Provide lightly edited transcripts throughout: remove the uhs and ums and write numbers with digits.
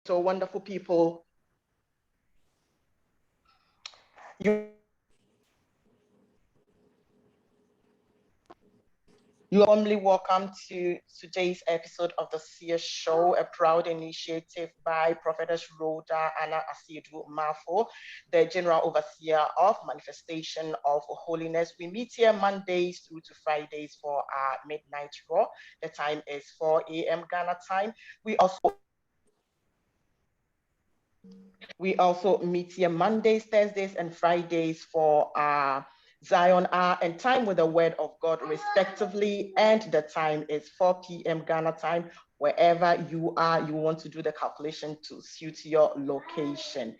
So wonderful people. You are warmly welcome to today's episode of the Seer Show, a proud initiative by Prophetess Rhoda Anna Asiedu Mafo, the General Overseer of Manifestation of Holiness. We meet here Mondays through to Fridays for our midnight raw. The time is 4 a.m. Ghana time. We also meet here Mondays, Thursdays, and Fridays for our Zion Hour and Time with the Word of God, respectively. And the time is 4 p.m. Ghana time. Wherever you are, you want to do the calculation to suit your location.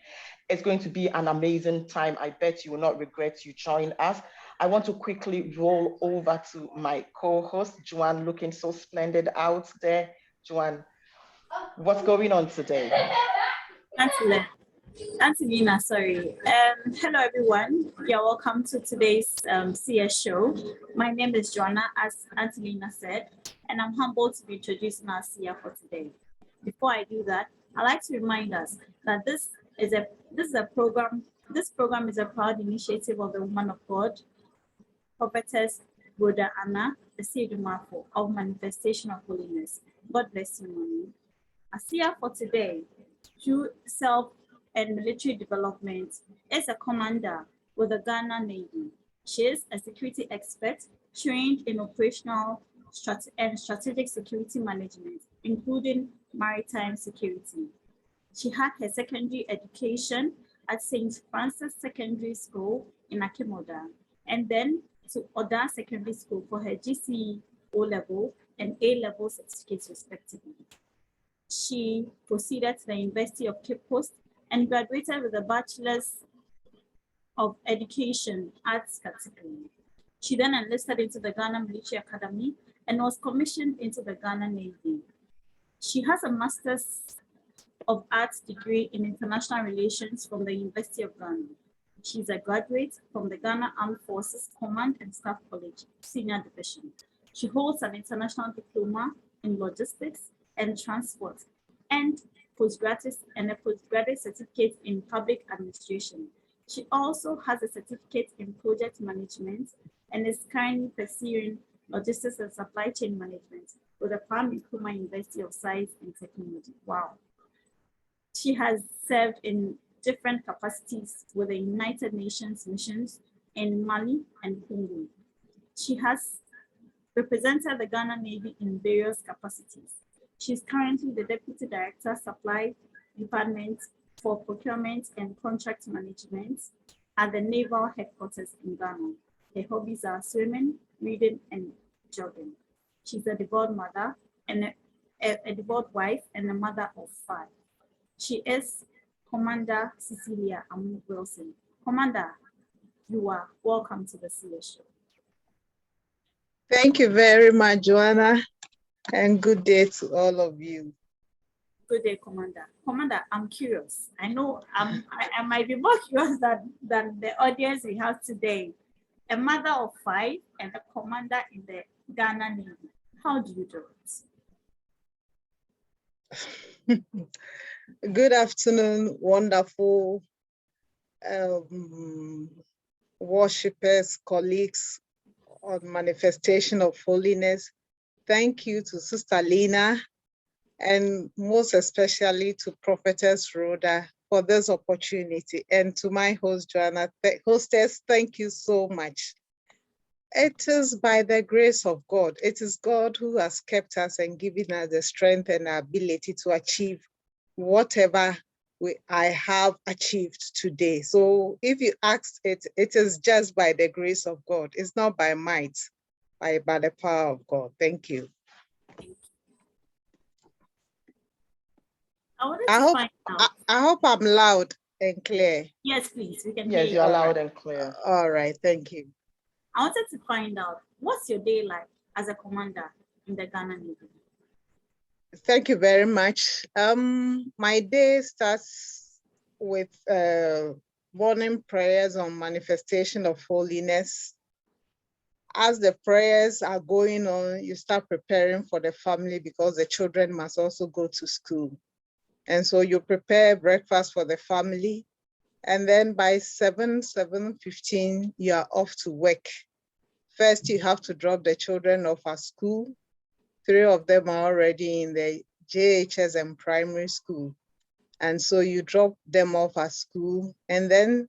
It's going to be an amazing time. I bet you will not regret you join us. I want to quickly roll over to my co-host, Joanne, looking so splendid out there. Joanne, what's going on today? Auntie Lina, sorry. Hello, everyone. You're welcome to today's CS show. My name is Joanna, as Auntie Lina said, and I'm humbled to be introducing our CR for today. Before I do that, I'd like to remind us that this program is a proud initiative of the woman of God, Prophetess Rhoda Anna Asiedu Mafo of Manifestation of Holiness. God bless you, mommy. Our CR for today, through self and military development, is a commander with the Ghana Navy. She is a security expert trained in operational and strategic security management, including maritime security. She had her secondary education at St. Francis Secondary School in Akemoda, and then to Oda Secondary School for her GCE O-level and A-level certificates, respectively. She proceeded to the University of Cape Coast and graduated with a Bachelor's of Education Arts category. She then enlisted into the Ghana Military Academy and was commissioned into the Ghana Navy. She has a Master's of Arts degree in International Relations from the University of Ghana. She's a graduate from the Ghana Armed Forces Command and Staff College, Senior Division. She holds an international diploma in logistics and transport and a postgraduate certificate in public administration. She also has a certificate in project management and is currently pursuing logistics and supply chain management with the Kwame Nkrumah University of Science and Technology. Wow. She has served in different capacities with the United Nations missions in Mali and Congo. She has represented the Ghana Navy in various capacities. She's currently the Deputy Director, Supply Department for Procurement and Contract Management at the Naval Headquarters in Ghana. Her hobbies are swimming, reading, and jogging. She's a devout mother and a devout wife and a mother of 5. She is Commander Cecilia Amoo-Welsing. Commander, you are welcome to the CS show. Thank you very much, Joanna, and good day to all of you. Good day, Commander. Commander, I'm curious. I know I might be more curious than the audience we have today. A mother of 5 and a commander in the Ghana Navy. How do you do it? Good afternoon, wonderful worshippers, colleagues on Manifestation of Holiness. Thank you to Sister Lina and most especially to Prophetess Rhoda for this opportunity, and to my host, Joanna. Hostess, thank you so much. It is by the grace of God. It is God who has kept us and given us the strength and the ability to achieve whatever I have achieved today. So if you asked it, it is just by the grace of God. It's not by might, by the power of God. Thank you. I hope I'm loud and clear. Yes, please. We can hear you. Yes, you're loud and clear. All right, thank you. I wanted to find out, what's your day like as a commander in the Ghana Navy? Thank you very much. My day starts with morning prayers on Manifestation of Holiness. As the prayers are going on, you start preparing for the family because the children must also go to school. And so you prepare breakfast for the family. And then by 7:15, you are off to work. First, you have to drop the children off at school. 3 of them are already in the JHS and primary school. And so you drop them off at school, and then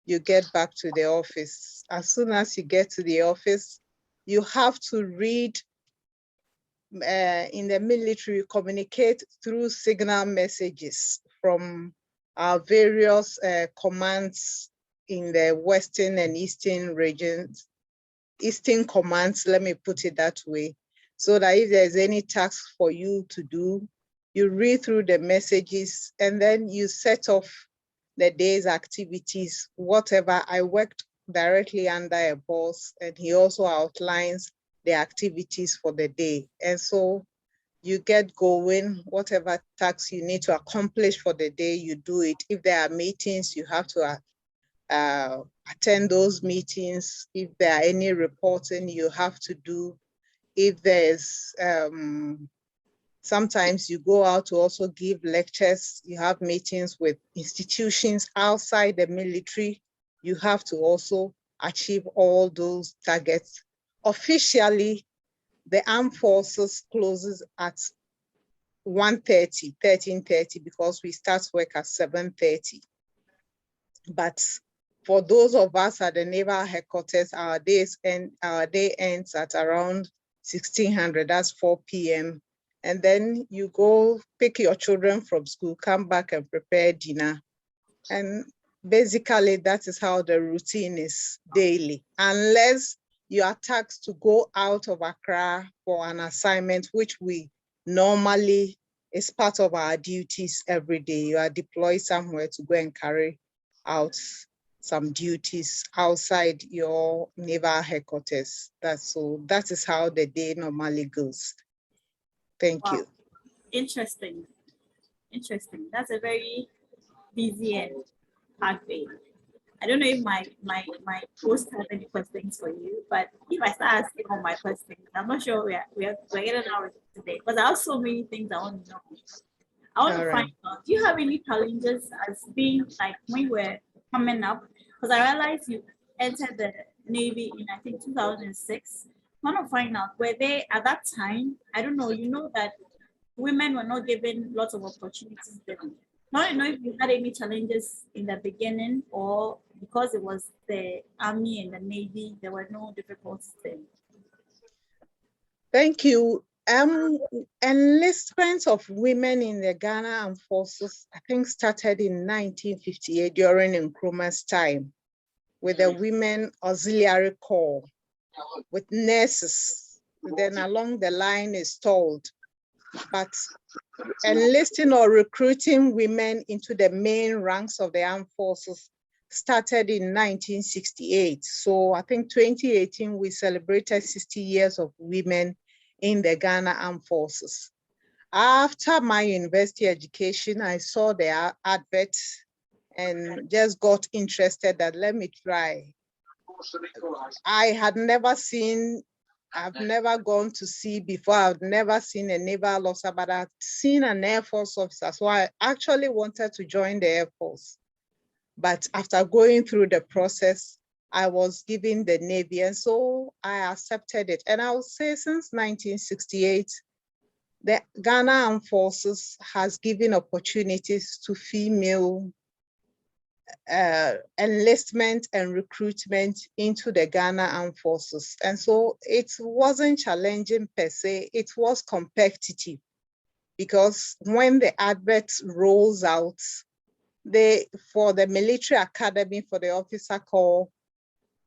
you get back to the office. As soon as you get to the office, you have to read in the military, communicate through signal messages from our various commands in the Western and Eastern regions, Eastern commands, let me put it that way, so that if there's any task for you to do, you read through the messages and then you set off the day's activities, whatever. I worked directly under a boss, and he also outlines the activities for the day. And so you get going, whatever tasks you need to accomplish for the day, you do it. If there are meetings, you have to attend those meetings. If there are any reporting you have to do, if there's, sometimes you go out to also give lectures, you have meetings with institutions outside the military, you have to also achieve all those targets. Officially, the armed forces closes at 13:30, because we start work at 7:30. But for those of us at the naval headquarters, our day ends at around 1600, that's 4 p.m. And then you go pick your children from school, come back and prepare dinner. And basically that is how the routine is daily, unless you are tasked to go out of Accra for an assignment, which we normally is part of our duties every day. You are deployed somewhere to go and carry out some duties outside your naval headquarters. That is how the day normally goes. Thank you. Interesting. Interesting. That's a very busy and hard day. I don't know if my host has any questions for you, but if I start asking all my questions, I'm not sure we're getting out today, because I have so many things I want to know. I want to find out, do you have any challenges as being like when you were coming up? Because I realized you entered the Navy in, I think, 2006. I want to find out, were they at that time, I don't know, you know that women were not given lots of opportunities then. I don't know if you had any challenges in the beginning, or because it was the Army and the Navy, there were no difficulties then. Thank you. Enlistment of women in the Ghana Armed Forces, I think, started in 1958 during Nkrumah's time, with the Women Auxiliary Corps, with nurses. Then along the line is told, but enlisting or recruiting women into the main ranks of the armed forces started in 1968. So I think 2018, we celebrated 60 years of women in the Ghana Armed Forces. After my university education, I saw the advert and just got interested that let me try. I had never seen, I've never gone to sea before. I've never seen a naval officer, but I've seen an Air Force officer. So I actually wanted to join the Air Force. But after going through the process, I was given the Navy, and so I accepted it. And I would say since 1968, the Ghana Armed Forces has given opportunities to female enlistment and recruitment into the Ghana Armed Forces. And so it wasn't challenging per se, it was competitive, because when the advert rolls out, for the military academy, for the officer corps,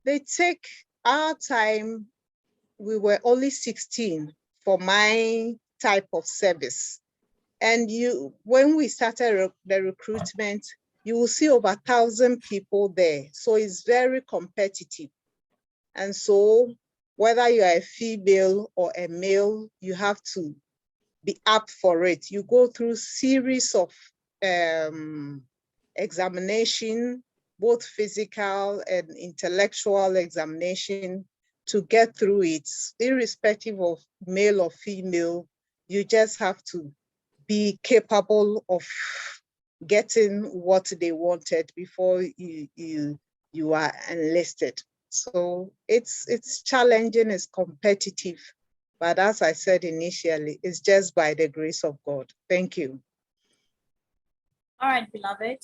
they take our time. We were only 16 for my type of service. And when we started the recruitment, you will see over 1,000 people there. So it's very competitive. And so whether you are a female or a male, you have to be up for it. You go through series of examination, both physical and intellectual examination, to get through it. Irrespective of male or female, you just have to be capable of getting what they wanted before you are enlisted. So it's challenging, it's competitive, but as I said initially, it's just by the grace of God. Thank you. All right, beloved.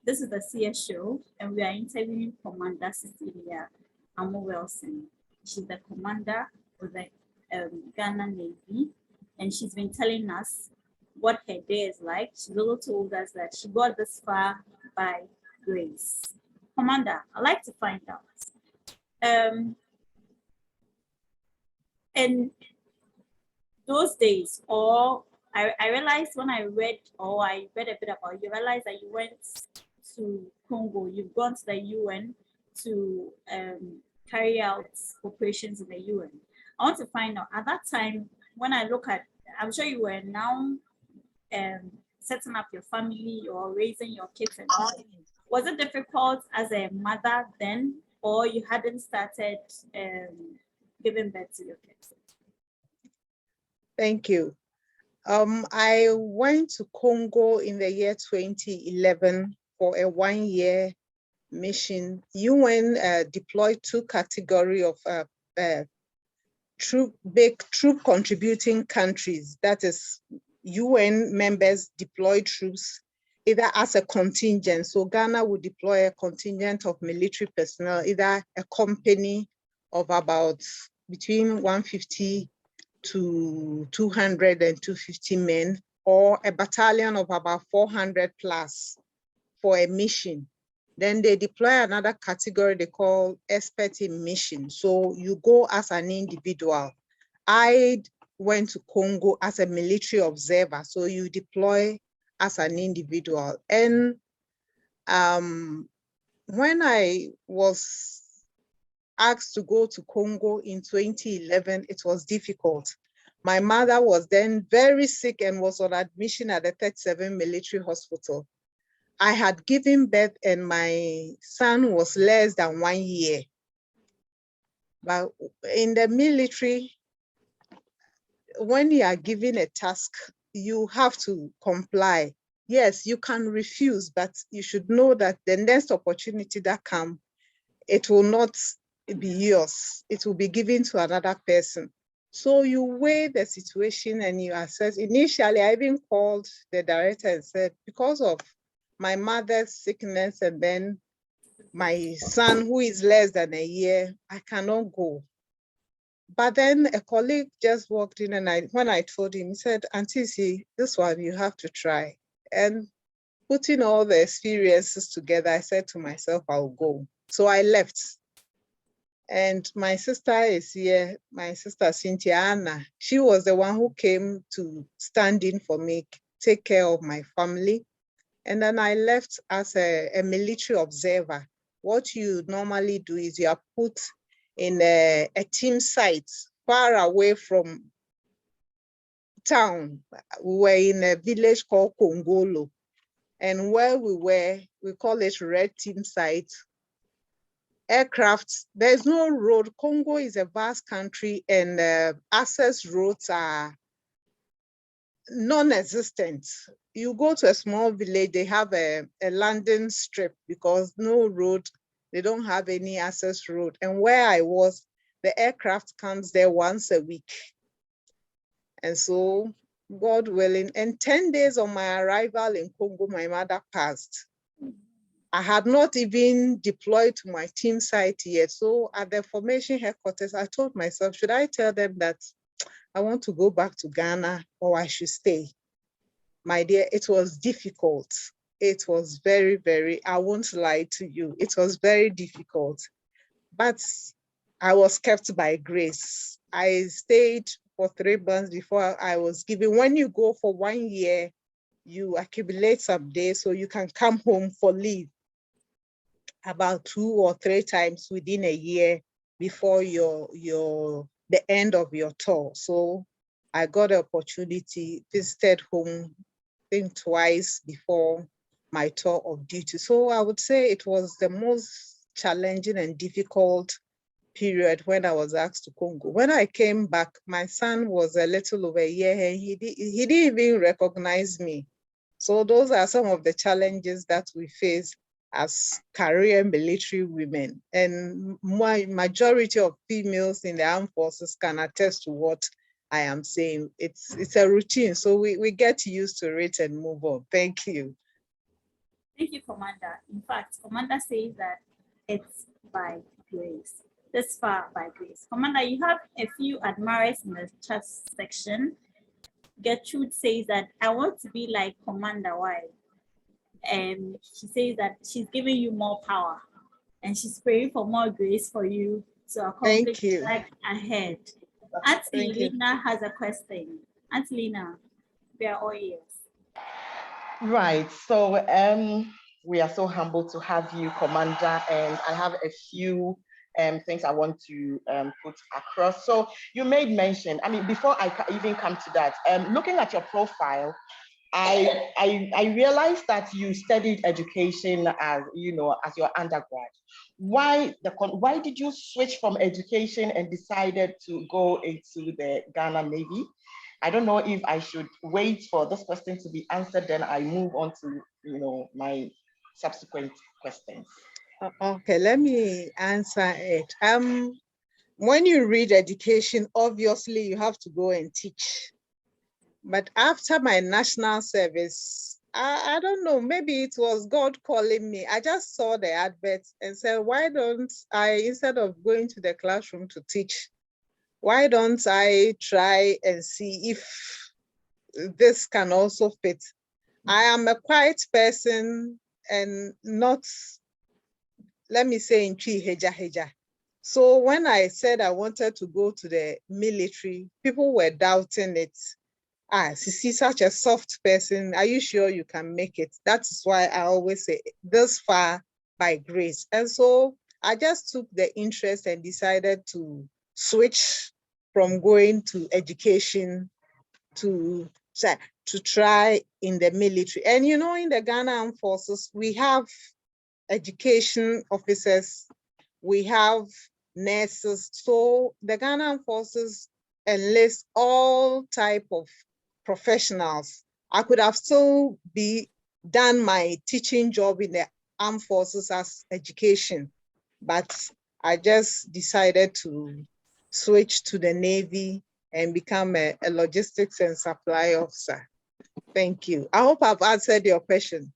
This is the CS show, and we are interviewing Commander Cecilia Amoo-Welsing. She's the commander of the Ghana Navy, and she's been telling us what her day is like. She's also told us that she got this far by grace. Commander, I'd like to find out. In those days, or I realized when I read a bit about you, realized that you went to Congo, you've gone to the UN to carry out operations in the UN. I want to find out, at that time, when I look at, I'm sure you were now setting up your family or raising your kids. And was it difficult as a mother then, or you hadn't started giving birth to your kids? Thank you. I went to Congo in the year 2011 for a 1-year mission. UN deployed 2 categories of troop contributing countries. That is, UN members deploy troops either as a contingent. So Ghana would deploy a contingent of military personnel, either a company of about between 150 to 200 and 250 men, or a battalion of about 400 plus for a mission. Then they deploy another category they call expert in mission. So you go as an individual. I went to Congo as a military observer. So you deploy as an individual. And when I was asked to go to Congo in 2011, it was difficult. My mother was then very sick and was on admission at the 37 Military Hospital. I had given birth and my son was less than 1 year. But in the military, when you are given a task, you have to comply. Yes, you can refuse, but you should know that the next opportunity that comes, it will not be yours. It will be given to another person. So you weigh the situation and you assess. Initially, I even called the director and said, because of my mother's sickness and then my son who is less than a year, I cannot go. But then a colleague just walked in and when I told him, he said, Auntie, see, this one you have to try. And putting all the experiences together, I said to myself, I'll go. So I left. And my sister is here, my sister Cynthia Anna. She was the one who came to stand in for me, take care of my family. And then I left as a military observer. What you normally do is you are put in a team site far away from town. We were in a village called Kongolo. And where we were, we call it Red Team Site. Aircraft, there's no road. Congo is a vast country and access roads are non-existent. You go to a small village, they have a landing strip because no road, they don't have any access road. And where I was, the aircraft comes there once a week. And so, God willing, and 10 days on my arrival in Congo, my mother passed. I had not even deployed to my team site yet. So at the formation headquarters, I told myself, should I tell them that I want to go back to Ghana or I should stay? My dear, it was difficult. It was very, very, I won't lie to you. It was very difficult, but I was kept by grace. I stayed for 3 months before I was given. When you go for 1 year, you accumulate some days so you can come home for leave about 2 or 3 times within a year before the end of your tour. So I got the opportunity, visited home, I think twice before my tour of duty. So I would say it was the most challenging and difficult period when I was asked to Congo. When I came back, my son was a little over a year and he didn't even recognize me. So those are some of the challenges that we face as career military women. And my majority of females in the armed forces can attest to what I am saying. It's a routine, so we get used to it and move on. Thank you. Thank you, Commander. In fact, Commander says that it's by grace. This far by grace. Commander, you have a few admirers in the chat section. Gertrude says that I want to be like Commander. Why? And she says that she's giving you more power and she's praying for more grace for you to accomplish that ahead. Auntie Lena has a question. Auntie Lena, we are all ears. Right. So we are so humbled to have you, Commander, and I have a few things I want to put across. So you made mention, I mean, before I even come to that, looking at your profile, I realized that you studied education as, you know, as your undergrad. Why did you switch from education and decided to go into the Ghana Navy? I don't know if I should wait for this question to be answered, then I move on to, you know, my subsequent questions. Okay, let me answer it. When you read education, obviously you have to go and teach. But after my national service, I don't know, maybe it was God calling me. I just saw the advert and said, why don't I, instead of going to the classroom to teach, why don't I try and see if this can also fit? I am a quiet person and not, let me say, in Chi Heja Heja. So when I said I wanted to go to the military, people were doubting it. Sisi, such a soft person, are you sure you can make it? That's why I always say this far by grace. And so I just took the interest and decided to switch from going to education to try in the military. And you know, in the Ghana Armed Forces, we have education officers, we have nurses. So the Ghana Armed Forces enlist all type of professionals. I could have still done my teaching job in the armed forces as education, but I just decided to switch to the Navy and become a logistics and supply officer. Thank you. I hope I've answered your question.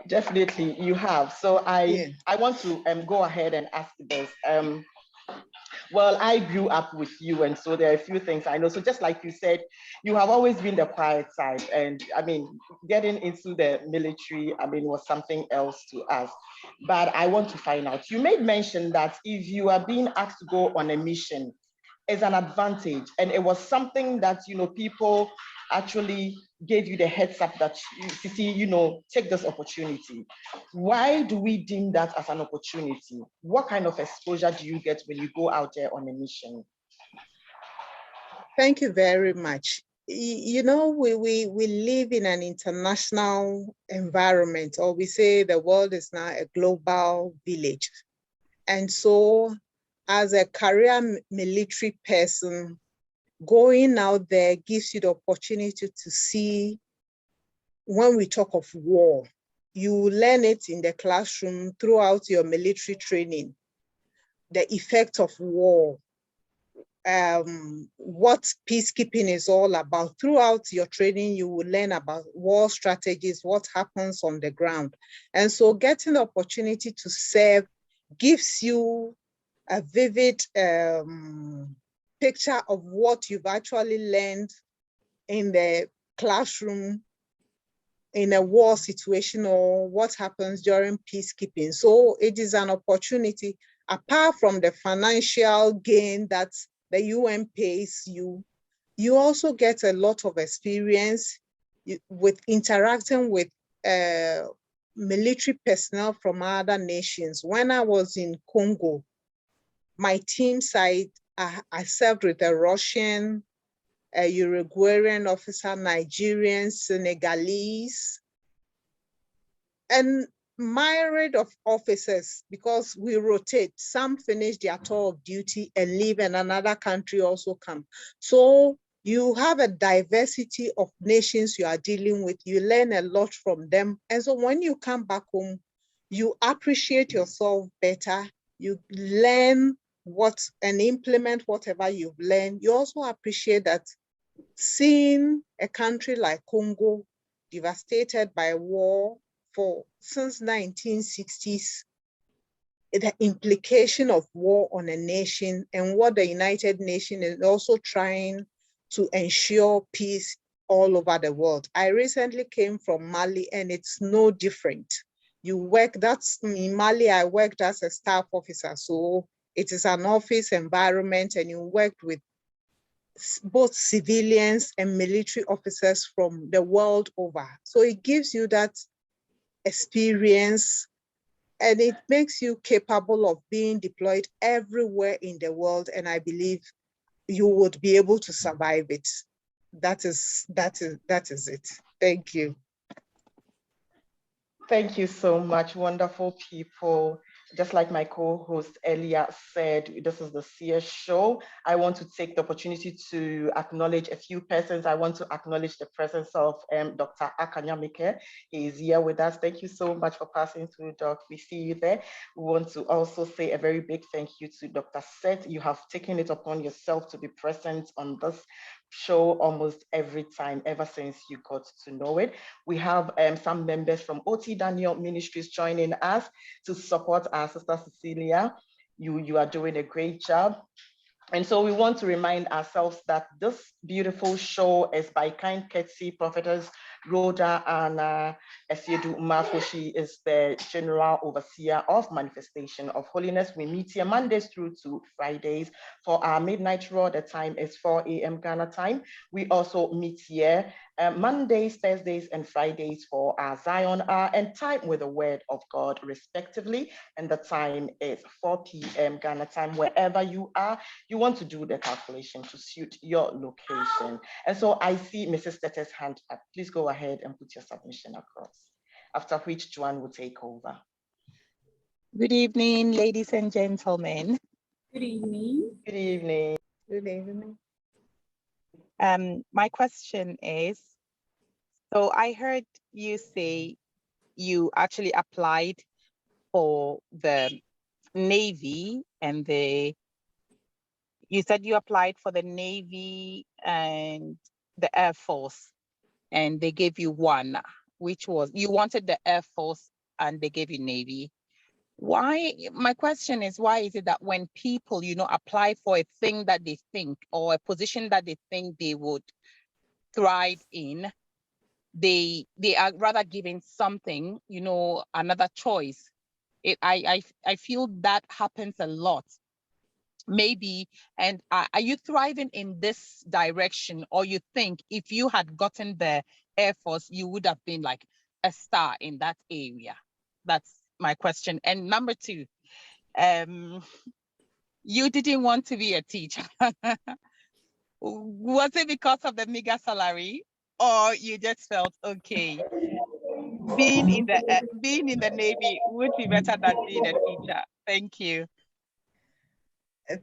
Definitely, you have. So I want to go ahead and ask this. Well, I grew up with you, and so there are a few things I know. So just like you said, you have always been the quiet side. And I mean, getting into the military, I mean, was something else to us. But I want to find out, you made mention that if you are being asked to go on a mission, is an advantage. And it was something that, you know, people actually gave you the heads up that, Sisi, you know, take this opportunity. Why do we deem that as an opportunity? What kind of exposure do you get when you go out there on a mission? Thank you very much. You know, we live in an international environment, or we say the world is now a global village. And so as a career military person, going out there gives you the opportunity to see, when we talk of war, you learn it in the classroom throughout your military training, the effect of war, what peacekeeping is all about. Throughout your training, you will learn about war strategies, what happens on the ground. And so getting the opportunity to serve gives you a vivid picture of what you've actually learned in the classroom in a war situation, or what happens during peacekeeping. So it is an opportunity, apart from the financial gain that the UN pays you, you also get a lot of experience with interacting with military personnel from other nations. When I was in Congo, my team side, I served with a Russian, a Uruguayan officer, Nigerian, Senegalese. And myriad of officers, because we rotate, some finish their tour of duty and leave, and another country also come. So you have a diversity of nations you are dealing with. You learn a lot from them. And so when you come back home, you appreciate yourself better. You learn what and implement whatever you've learned. You also appreciate that seeing a country like Congo devastated by war since 1960s, the implication of war on a nation and what the United Nations is also trying to ensure peace all over the world. I recently came from Mali and it's no different. You work, that's in Mali, I worked as a staff officer. So it is an office environment and you worked with both civilians and military officers from the world over. So it gives you that experience and it makes you capable of being deployed everywhere in the world. And I believe you would be able to survive it. That is it. Thank you. Thank you so much, wonderful people. Just like my co-host earlier said, this is the CS show. I want to take the opportunity to acknowledge a few persons. I want to acknowledge the presence of Dr. Akanyamike. He is here with us. Thank you so much for passing through, Doc. We see you there. We want to also say a very big thank you to Dr. Seth. You have taken it upon yourself to be present on this show almost every time ever since you got to know it. We have some members from OT Daniel Ministries joining us to support our sister Cecilia. You are doing a great job. And so we want to remind ourselves that this beautiful show is by kind courtesy Prophetess Rhoda and Esiedu Umafo. She is the General Overseer of Manifestation of Holiness. We meet here Mondays through to Fridays for our midnight raw. The time is 4 a.m. Ghana time. We also meet here Mondays, Thursdays, and Fridays for our Zion Hour and Time with the Word of God, respectively. And the time is 4 p.m. Ghana time. Wherever you are, you want to do the calculation to suit your location. And so I see Mrs. Tete's hand up. Please go ahead and put your submission across, after which Joanne will take over. Good evening, ladies and gentlemen. Good evening. Good evening. Good evening. My question is, so I heard you say you actually applied for the Navy and you said you applied for the Navy and the Air Force and they gave you one, which was, you wanted the Air Force and they gave you Navy. Why, my question is, why is it that when people, apply for a thing that they think or a position that they think they would thrive in, they are rather given something, another choice? I feel that happens a lot. Maybe, and are you thriving in this direction, or you think if you had gotten the Air Force, you would have been like a star in that area? That's my question. And number two, you didn't want to be a teacher. Was it because of the meager salary, or you just felt okay, being in the Navy would be better than being a teacher? Thank you.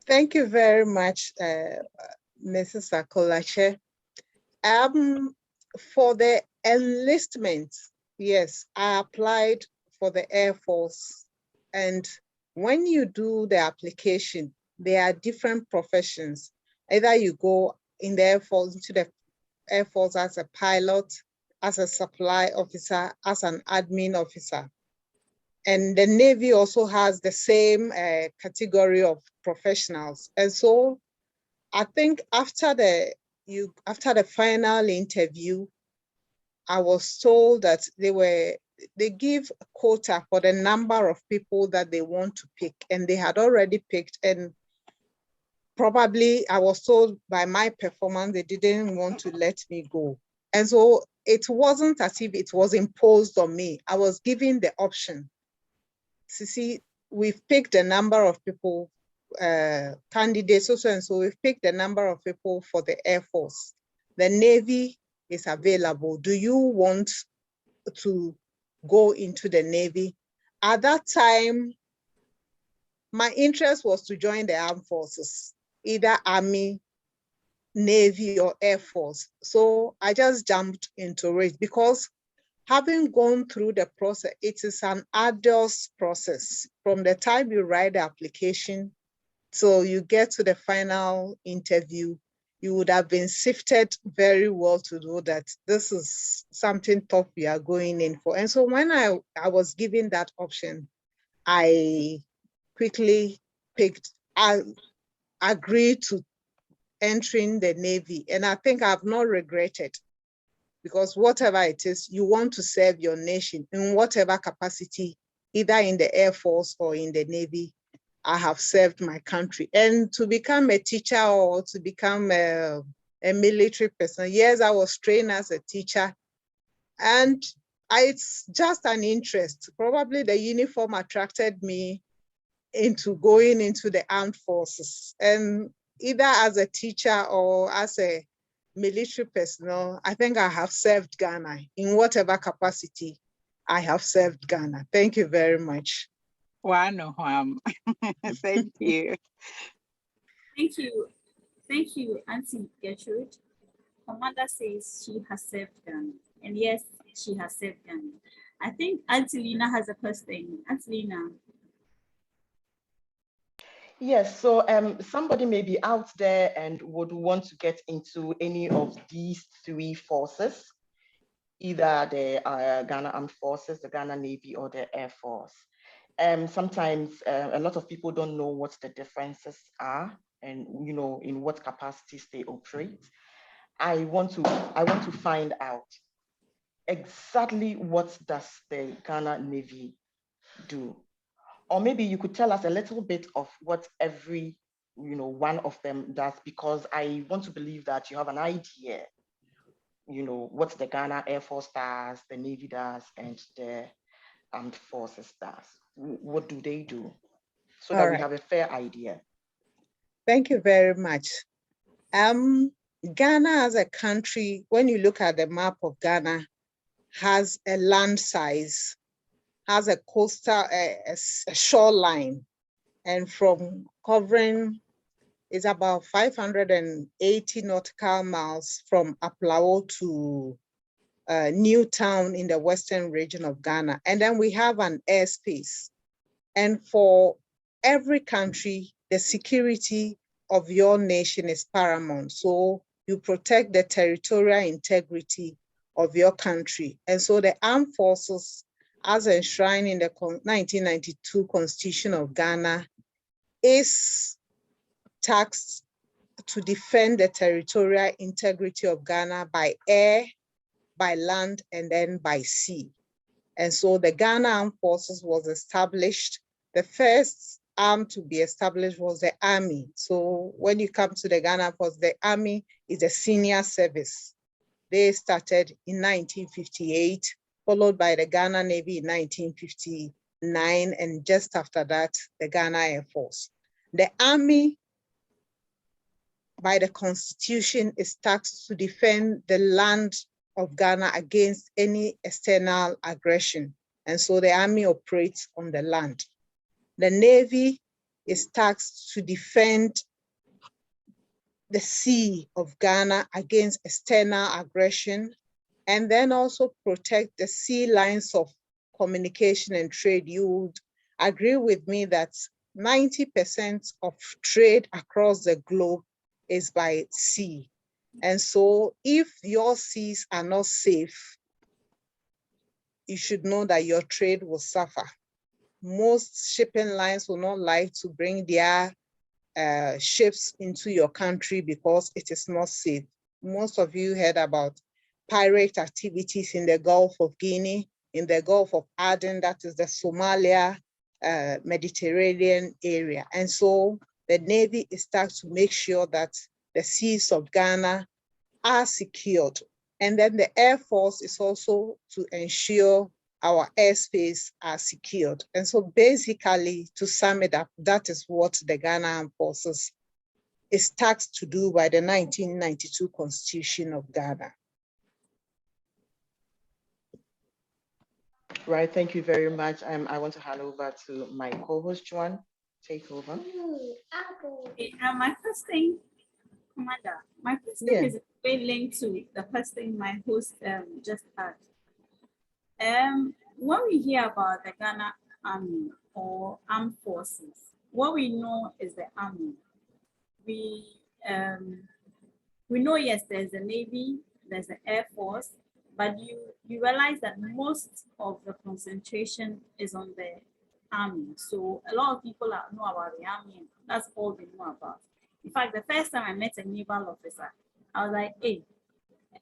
Thank you very much, Mrs. Akolache. For the enlistment, yes, I applied for the Air Force. And when you do the application, there are different professions. Either you go in the Air Force, into the Air Force as a pilot, as a supply officer, as an admin officer. And the Navy also has the same category of professionals. And so I think after the final interview, I was told that they give a quota for the number of people that they want to pick, and they had already picked, and probably I was told by my performance, they didn't want to let me go. And so it wasn't as if it was imposed on me. I was given the option. See, we've picked a number of people, candidates also, and so we've picked a number of people for the Air Force. The Navy is available. Do you want to go into the Navy? At that time, my interest was to join the armed forces, either Army, Navy, or Air Force. So I just jumped into it because having gone through the process, it is an arduous process. From the time you write the application till you get to the final interview, you would have been sifted very well to know that this is something tough we are going in for. And so when I was given that option, I quickly I agreed to entering the Navy. And I think I've not regretted, because whatever it is, you want to serve your nation in whatever capacity, either in the Air Force or in the Navy. I have served my country. And to become a teacher or to become a military person, yes, I was trained as a teacher. And it's just an interest. Probably the uniform attracted me into going into the armed forces. And either as a teacher or as a military personnel, I think I have served Ghana in whatever capacity I have served Ghana. Thank you very much. Thank you. Thank you, Auntie Gertrude. Her mother says she has served Ghana. And yes, she has served Ghana. I think Auntie Lena has a question. Auntie Lena. Yes, so somebody may be out there and would want to get into any of these three forces, either the Ghana Armed Forces, the Ghana Navy, or the Air Force. Sometimes a lot of people don't know what the differences are and in what capacities they operate. I want to find out exactly what does the Ghana Navy do. Or maybe you could tell us a little bit of what every one of them does, because I want to believe that you have an idea, what the Ghana Air Force does, the Navy does, and the Armed Forces does. What do they do? So that we have a fair idea. Thank you very much. Ghana as a country, when you look at the map of Ghana, has a land size, has a coastal, a shoreline, and from covering is about 580 nautical miles from Aplao to Newtown in the western region of Ghana. And then we have an airspace. And for every country, the security of your nation is paramount. So you protect the territorial integrity of your country. And so the armed forces, as enshrined in the 1992 Constitution of Ghana, is tasked to defend the territorial integrity of Ghana by air, by land, and then by sea. And so the Ghana Armed Forces was established. The first arm to be established was the Army. So when you come to the Ghana Force, the Army is a senior service. They started in 1958, followed by the Ghana Navy in 1959, and just after that, the Ghana Air Force. The Army, by the Constitution, is tasked to defend the land of Ghana against any external aggression. And so the Army operates on the land. The Navy is tasked to defend the sea of Ghana against external aggression, and then also protect the sea lines of communication and trade. You would agree with me that 90% of trade across the globe is by sea. And so if your seas are not safe, you should know that your trade will suffer. Most shipping lines will not like to bring their ships into your country because it is not safe. Most of you heard about pirate activities in the Gulf of Guinea, in the Gulf of Aden, that is the Somalia, Mediterranean area. And so the Navy is tasked to make sure that the seas of Ghana are secured. And then the Air Force is also to ensure our airspace are secured. And so basically, to sum it up, that is what the Ghana Armed Forces is tasked to do by the 1992 Constitution of Ghana. Right, thank you very much. I want to hand over to my co-host, Juan. Take over. Okay, my first thing, Commander, my first thing Yeah. is very linked to the first thing my host just had. When we hear about the Ghana Army or Armed Forces, what we know is the Army. We um, we know, yes, there's the Navy, there's the Air Force, but you realize that most of the concentration is on the Army. So a lot of people know about the Army, and that's all they know about. In fact, the first time I met a naval officer, I was like, hey,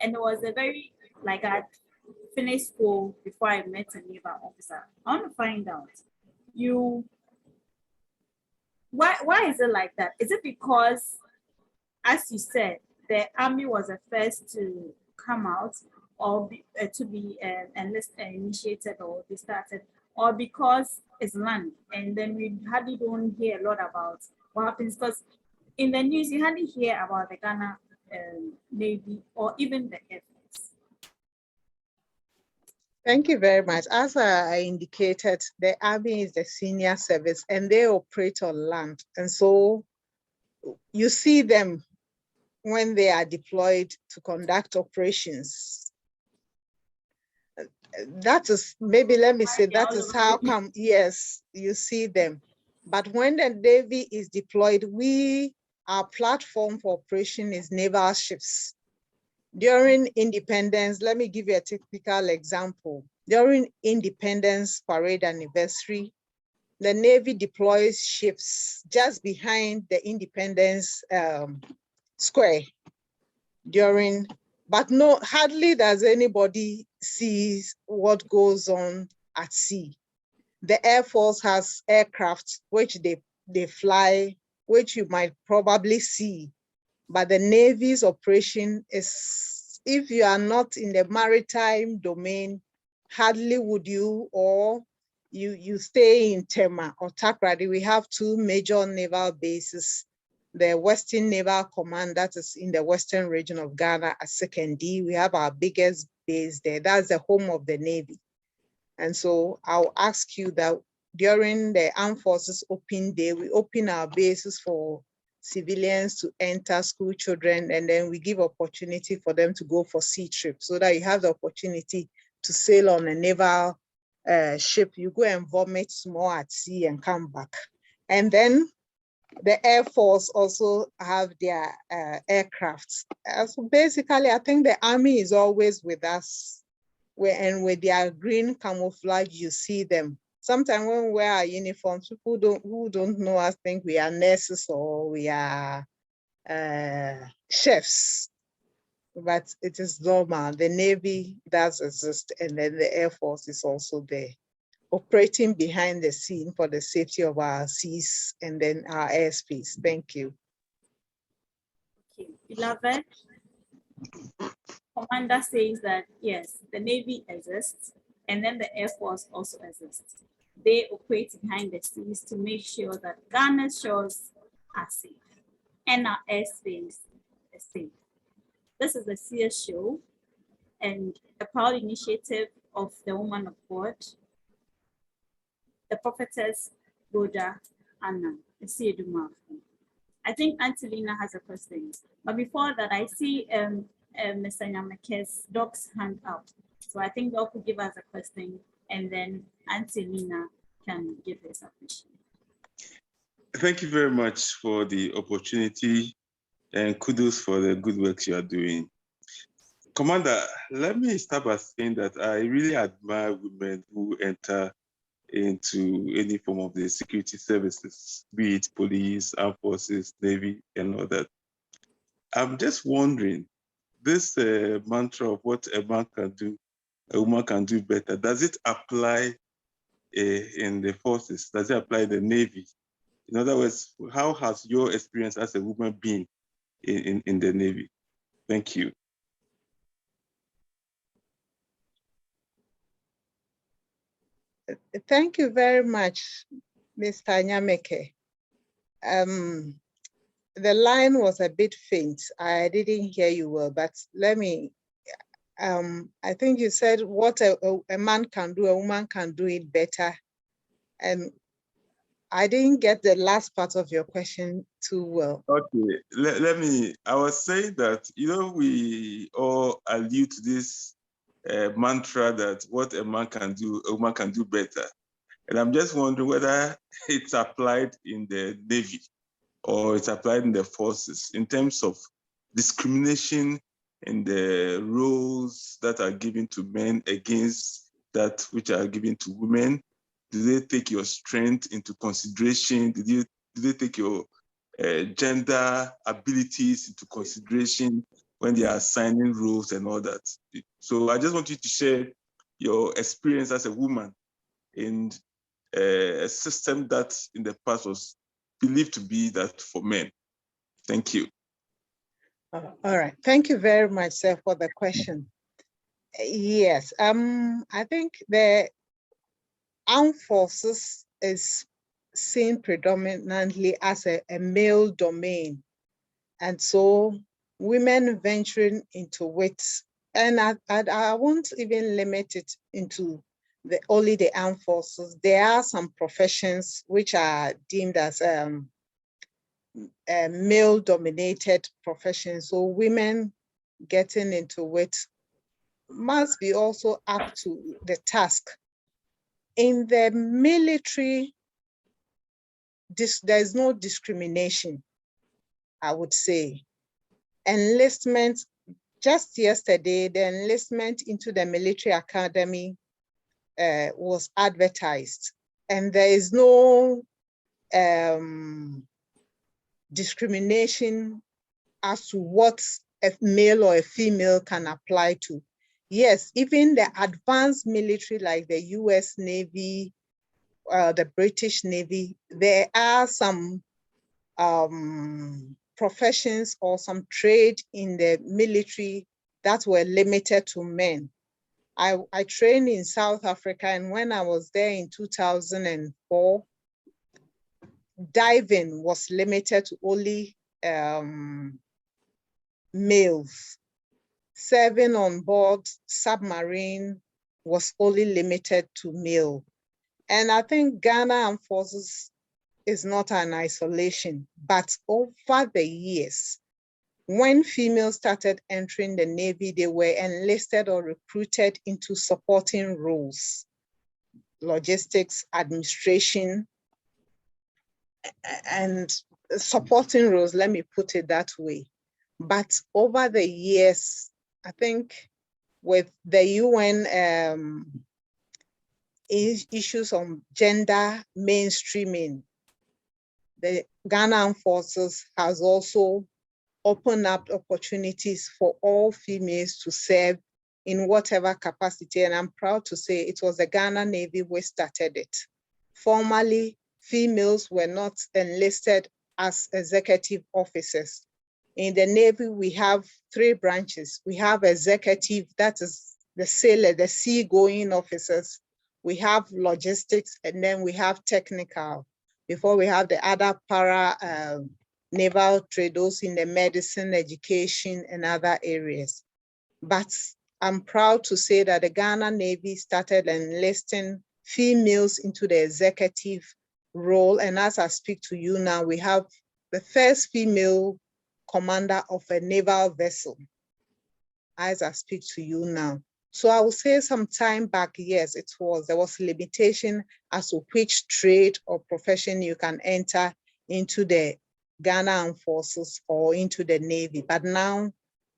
and it was a very, like, I finished school before I met a naval officer. I want to find out, you, why is it like that? Is it because, as you said, the army was the first to come out or to be initiated or be started, or because it's land, and then we hardly don't hear a lot about what happens? Because in the news you hardly hear about the Ghana Navy or even the Air Force. Thank you very much. As I indicated, the Army is the senior service and they operate on land. And so you see them when they are deployed to conduct operations. That is, maybe let me say, that is how come, yes, you see them. But when the Navy is deployed, our platform for operation is naval ships. During independence, let me give you a typical example. During Independence Parade Anniversary, the Navy deploys ships just behind the Independence Square but no, hardly does anybody sees what goes on at sea. The Air Force has aircraft which they fly, which you might probably see. But the Navy's operation is, if you are not in the maritime domain, hardly would you, or you stay in Tema or Takrady. We have two major naval bases. The Western Naval Command, that is in the Western region of Ghana at Sekindi. We have our biggest base there. That's the home of the Navy. And so I'll ask you that during the Armed Forces Open Day, we open our bases for civilians to enter, school children, and then we give opportunity for them to go for sea trips so that you have the opportunity to sail on a naval ship. You go and vomit small at sea and come back. And then the Air Force also have their aircrafts. So basically, I think the Army is always with us. And with their green camouflage, you see them. Sometimes when we wear our uniforms, people who don't know us think we are nurses or we are chefs. But it is normal. The Navy does exist, and then the Air Force is also there, operating behind the scene for the safety of our seas and then our airspace. Thank you. Okay, beloved. Commander says that yes, the Navy exists, and then the Air Force also exists. They operate behind the scenes to make sure that Ghana's shores are safe and our airspace is safe. This is the CS show and a proud initiative of the woman of God, the prophetess Rhoda Anna. I think Auntie Lena has a question, but before that, I see Mr. Nyameke's dog's hand up. So I think Doc will give us a question, and then Auntie Lena can give her submission. Thank you very much for the opportunity, and kudos for the good work you are doing. Commander, let me start by saying that I really admire women who enter into any form of the security services, be it police, armed forces, Navy, and all that. I'm just wondering, this mantra of what a man can do, a woman can do better, does it apply in the forces? Does it apply in the Navy? In other words, how has your experience as a woman been in the Navy? Thank you. Thank you very much, Mr. Nyameke. The line was a bit faint. I didn't hear you well, but let me I think you said what a man can do, a woman can do it better. And I didn't get the last part of your question too well. Okay, let me, I was saying that, we all allude to this mantra that what a man can do, a woman can do better. And I'm just wondering whether it's applied in the Navy or it's applied in the forces in terms of discrimination in the roles that are given to men against that which are given to women. Do they take your strength into consideration? Do they take your gender abilities into consideration when they are assigning roles and all that? So I just want you to share your experience as a woman in a system that in the past was believed to be that for men. Thank you. All right. Thank you very much, sir, for the question. Yes. I think the armed forces is seen predominantly as a male domain. And so women venturing into it, and I won't even limit it into only the armed forces. There are some professions which are deemed as male-dominated professions. So women getting into it must be also up to the task. In the military, there's no discrimination, I would say. Enlistment, just yesterday, the enlistment into the military academy was advertised, and there is no discrimination as to what a male or a female can apply to. Yes, even the advanced military like the US Navy, the British Navy, there are some professions or some trade in the military that were limited to men. I trained in South Africa, and when I was there in 2004, diving was limited to only males. Serving on board submarine was only limited to male. And I think Ghana Armed Forces is not an isolation, but over the years, when females started entering the Navy, they were enlisted or recruited into supporting roles, logistics, administration, and supporting roles, let me put it that way. But over the years, I think with the UN issues on gender mainstreaming, the Ghana Armed Forces has also opened up opportunities for all females to serve in whatever capacity. And I'm proud to say it was the Ghana Navy which started it. Formerly, females were not enlisted as executive officers. In the Navy, we have 3 branches. We have executive, that is the sailor, the seagoing officers. We have logistics, and then we have technical. Before we have the other naval trade, those in the medicine, education, and other areas. But I'm proud to say that the Ghana Navy started enlisting females into the executive role. And as I speak to you now, we have the first female commander of a naval vessel, as I speak to you now. So I would say some time back, yes, there was limitation as to which trade or profession you can enter into the Ghana Armed Forces or into the Navy. But now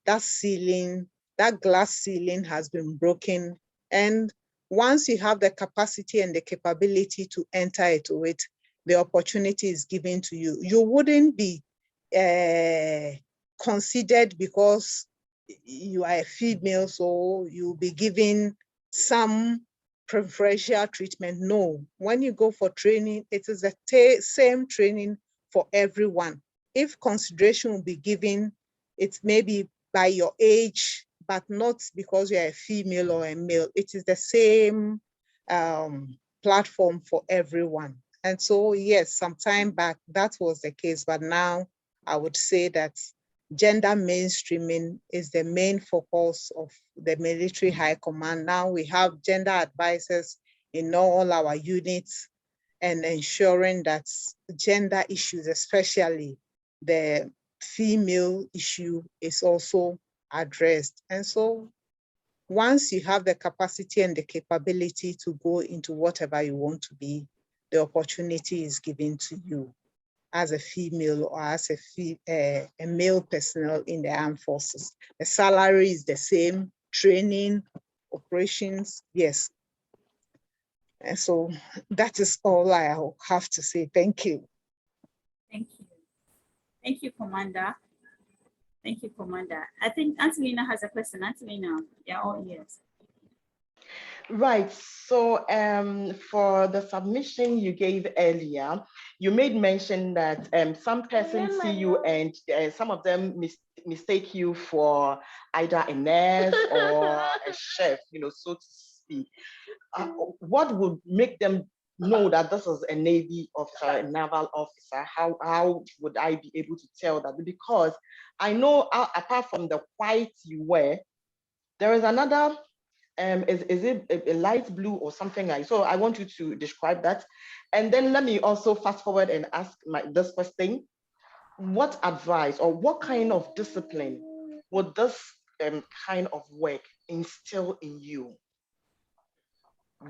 that ceiling, that glass ceiling has been broken. And once you have the capacity and the capability to enter into it, the opportunity is given to you. You wouldn't be considered because you are a female, so you'll be given some preferential treatment. No, when you go for training, it is the same training for everyone. If consideration will be given, it's maybe by your age, but not because you're a female or a male. It is the same platform for everyone. And so, yes, some time back, that was the case, but now I would say that gender mainstreaming is the main focus of the military high command. Now we have gender advisors in all our units and ensuring that gender issues, especially the female issue, is also addressed. And so once you have the capacity and the capability to go into whatever you want to be, the opportunity is given to you as a female or as a male personnel in the armed forces. The salary is the same, training, operations, yes. And so that is all I have to say. Thank you. Thank you. Thank you, Commander. Thank you, Commander. I think Angelina has a question. Angelina, yeah, all ears. Right. So for the submission you gave earlier, you made mention that some persons see you and some of them mistake you for either a nurse or a chef, so to speak. What would make them know that this is a Navy officer, a naval officer? How would I be able to tell that? Because I know apart from the white you wear, there is another, is it a light blue or something like? So I want you to describe that. And then let me also fast forward and ask this question. What advice or what kind of discipline would this kind of work instill in you?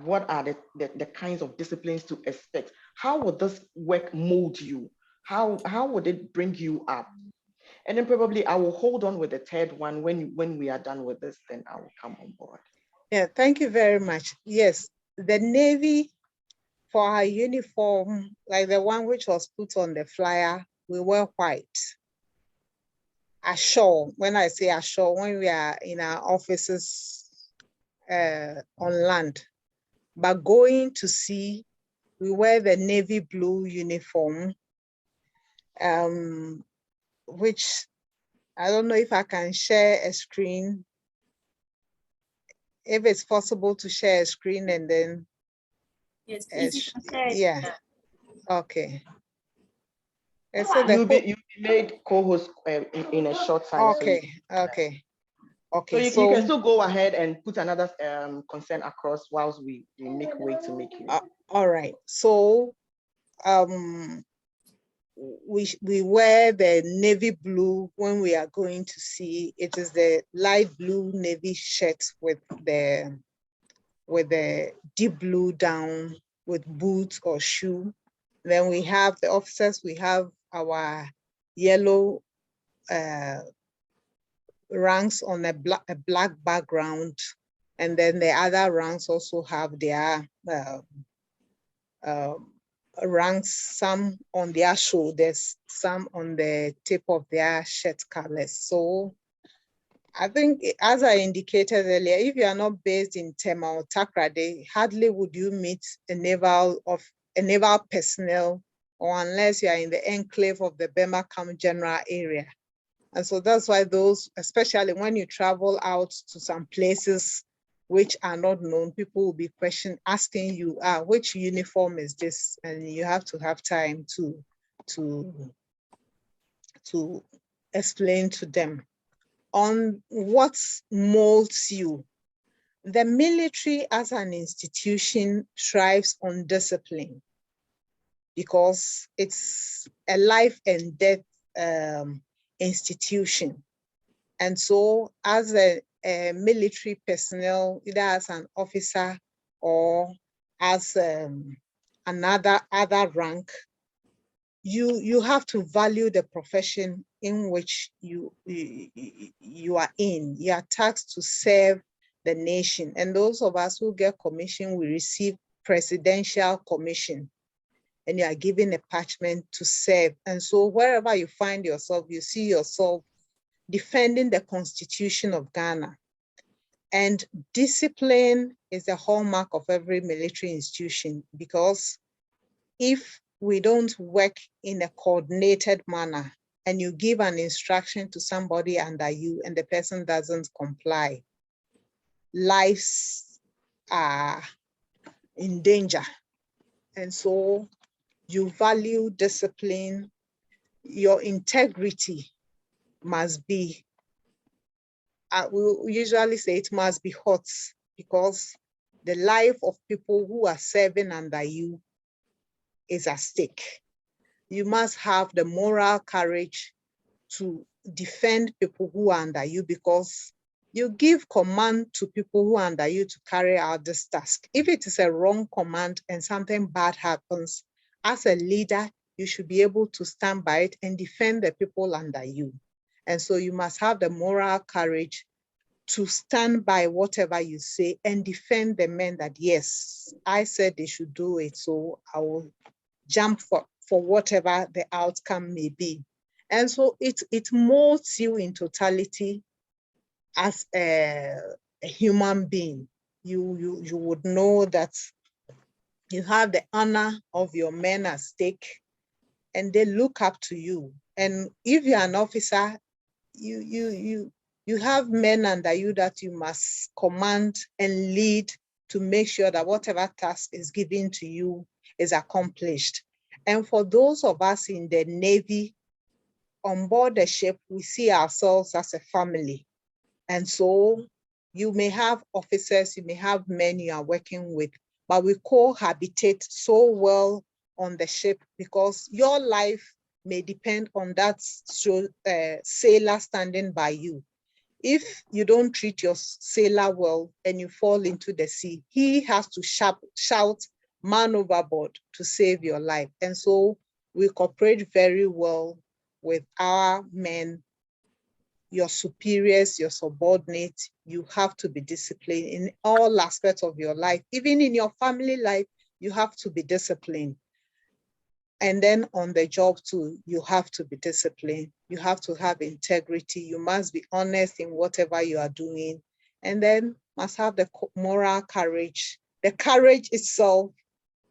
What are the kinds of disciplines to expect? How would this work mold you? How would it bring you up? And then probably I will hold on with the third one when we are done with this, then I will come on board. Yeah, thank you very much. Yes, the Navy, for our uniform, like the one which was put on the flyer, we wear white. Ashore, when I say ashore, when we are in our offices on land, but going to sea, we wear the navy blue uniform, which I don't know if I can share a screen. If it's possible to share a screen and then. Yes, please, you can share it. Yeah, okay. So You'll be made co-host in a short time. Okay, so okay. So you can still go ahead and put another consent across whilst we make way to make you. All right. So we wear the navy blue when we are going to sea. It is the light blue navy shirt with the deep blue down with boots or shoe. Then we have the officers, we have our yellow ranks on a black background. And then the other ranks also have their ranks, some on their shoulders, some on the tip of their shirt collars. So I think, as I indicated earlier, if you are not based in Tema or Takrade, hardly would you meet a naval personnel, or unless you are in the enclave of the Burma Camp General area. And so that's why those, especially when you travel out to some places which are not known, people will be asking you, which uniform is this? And you have to have time to explain to them on what molds you. The military as an institution thrives on discipline because it's a life and death institution. And so as a military personnel, either as an officer or as other rank, you have to value the profession in which you are in. You are tasked to serve the nation. And those of us who get commission, we receive presidential commission, and you are given a parchment to serve. And so wherever you find yourself, you see yourself defending the Constitution of Ghana. And discipline is the hallmark of every military institution, because if we don't work in a coordinated manner and you give an instruction to somebody under you and the person doesn't comply, lives are in danger. And so you value discipline, your integrity must be, we usually say it must be hot, because the life of people who are serving under you is at stake. You must have the moral courage to defend people who are under you, because you give command to people who are under you to carry out this task. If it is a wrong command and something bad happens, as a leader, you should be able to stand by it and defend the people under you. And so you must have the moral courage to stand by whatever you say and defend the men that, yes, I said they should do it, so I will jump for whatever the outcome may be. And so it molds you in totality as a human being. You would know that you have the honor of your men at stake, and they look up to you. And if you're an officer, you have men under you that you must command and lead to make sure that whatever task is given to you is accomplished. And for those of us in the Navy, on board the ship, we see ourselves as a family. And so you may have officers, you may have men you are working with, but we cohabitate so well on the ship because your life may depend on that sailor standing by you. If you don't treat your sailor well and you fall into the sea, he has to shout man overboard to save your life. And so we cooperate very well with our men, your superiors, your subordinates. You have to be disciplined in all aspects of your life. Even in your family life, you have to be disciplined. And then on the job too, you have to be disciplined. You have to have integrity. You must be honest in whatever you are doing. And then must have the moral courage, the courage itself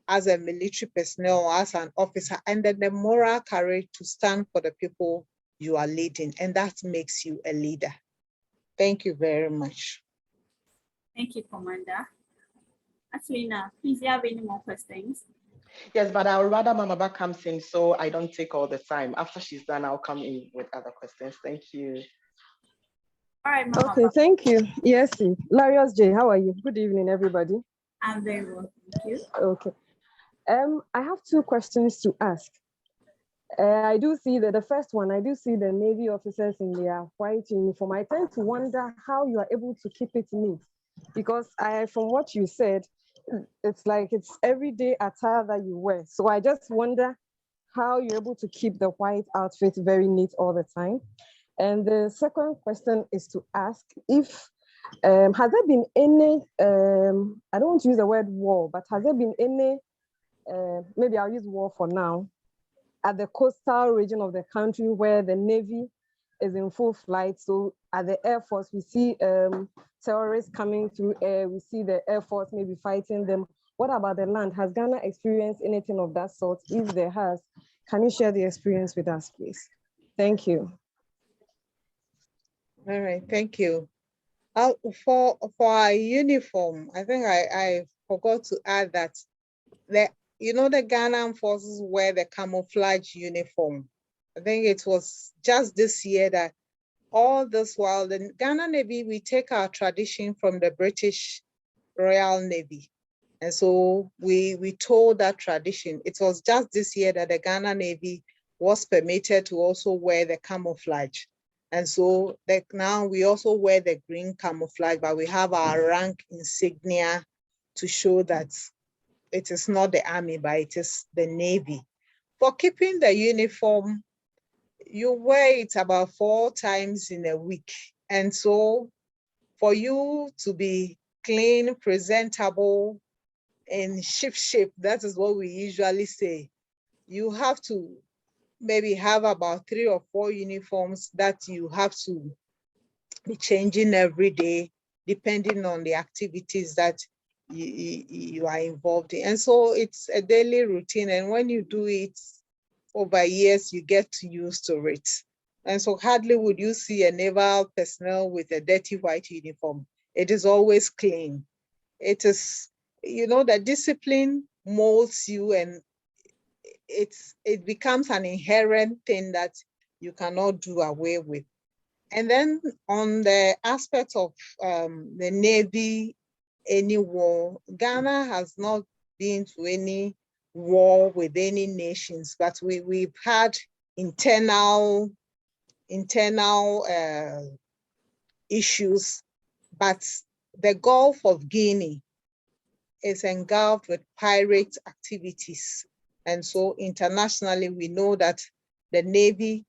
as a military personnel, as an officer, and then the moral courage to stand for the people you are leading. And that makes you a leader. Thank you very much. Thank you, Commander. Atlina, please, do you have any more questions? Yes, but I would rather Mama Ba comes in so I don't take all the time. After she's done, I'll come in with other questions. Thank you. All right, Mama. Okay, thank you. Yes, Larios J, how are you? Good evening, everybody. I'm very well, thank you. Okay. I have two questions to ask. I do see that the first one, I do see the Navy officers in their white uniform. I tend to wonder how you are able to keep it neat, because from what you said, it's like it's everyday attire that you wear. So I just wonder how you're able to keep the white outfit very neat all the time. And the second question is to ask if, has there been any, I don't want to use the word war, but has there been any, maybe I'll use war for now, at the coastal region of the country where the Navy is in full flight? So at the Air Force, we see terrorists coming through air, we see the Air Force maybe fighting them. What about the land? Has Ghana experienced anything of that sort? If there has, can you share the experience with us, please? Thank you. All right, thank you. For our uniform, I think I forgot to add that the Ghana forces wear the camouflage uniform. I think it was just this year that all this while the Ghana Navy, we take our tradition from the British Royal Navy. And so we told that tradition. It was just this year that the Ghana Navy was permitted to also wear the camouflage. And so now we also wear the green camouflage, but we have our rank insignia to show that it is not the army, but it is the Navy. For keeping the uniform, you wear it about 4 times in a week. And so for you to be clean, presentable, in ship shape, that is what we usually say, you have to maybe have about 3 or 4 uniforms that you have to be changing every day, depending on the activities that you are involved in. And so it's a daily routine. And when you do it over years, you get used to it. And so hardly would you see a naval personnel with a dirty white uniform. It is always clean. It is, the discipline molds you, and it becomes an inherent thing that you cannot do away with. And then on the aspect of the Navy, any war, Ghana has not been to any war with any nations, but we've had internal issues. But the Gulf of Guinea is engulfed with pirate activities. And so internationally, we know that the Navy,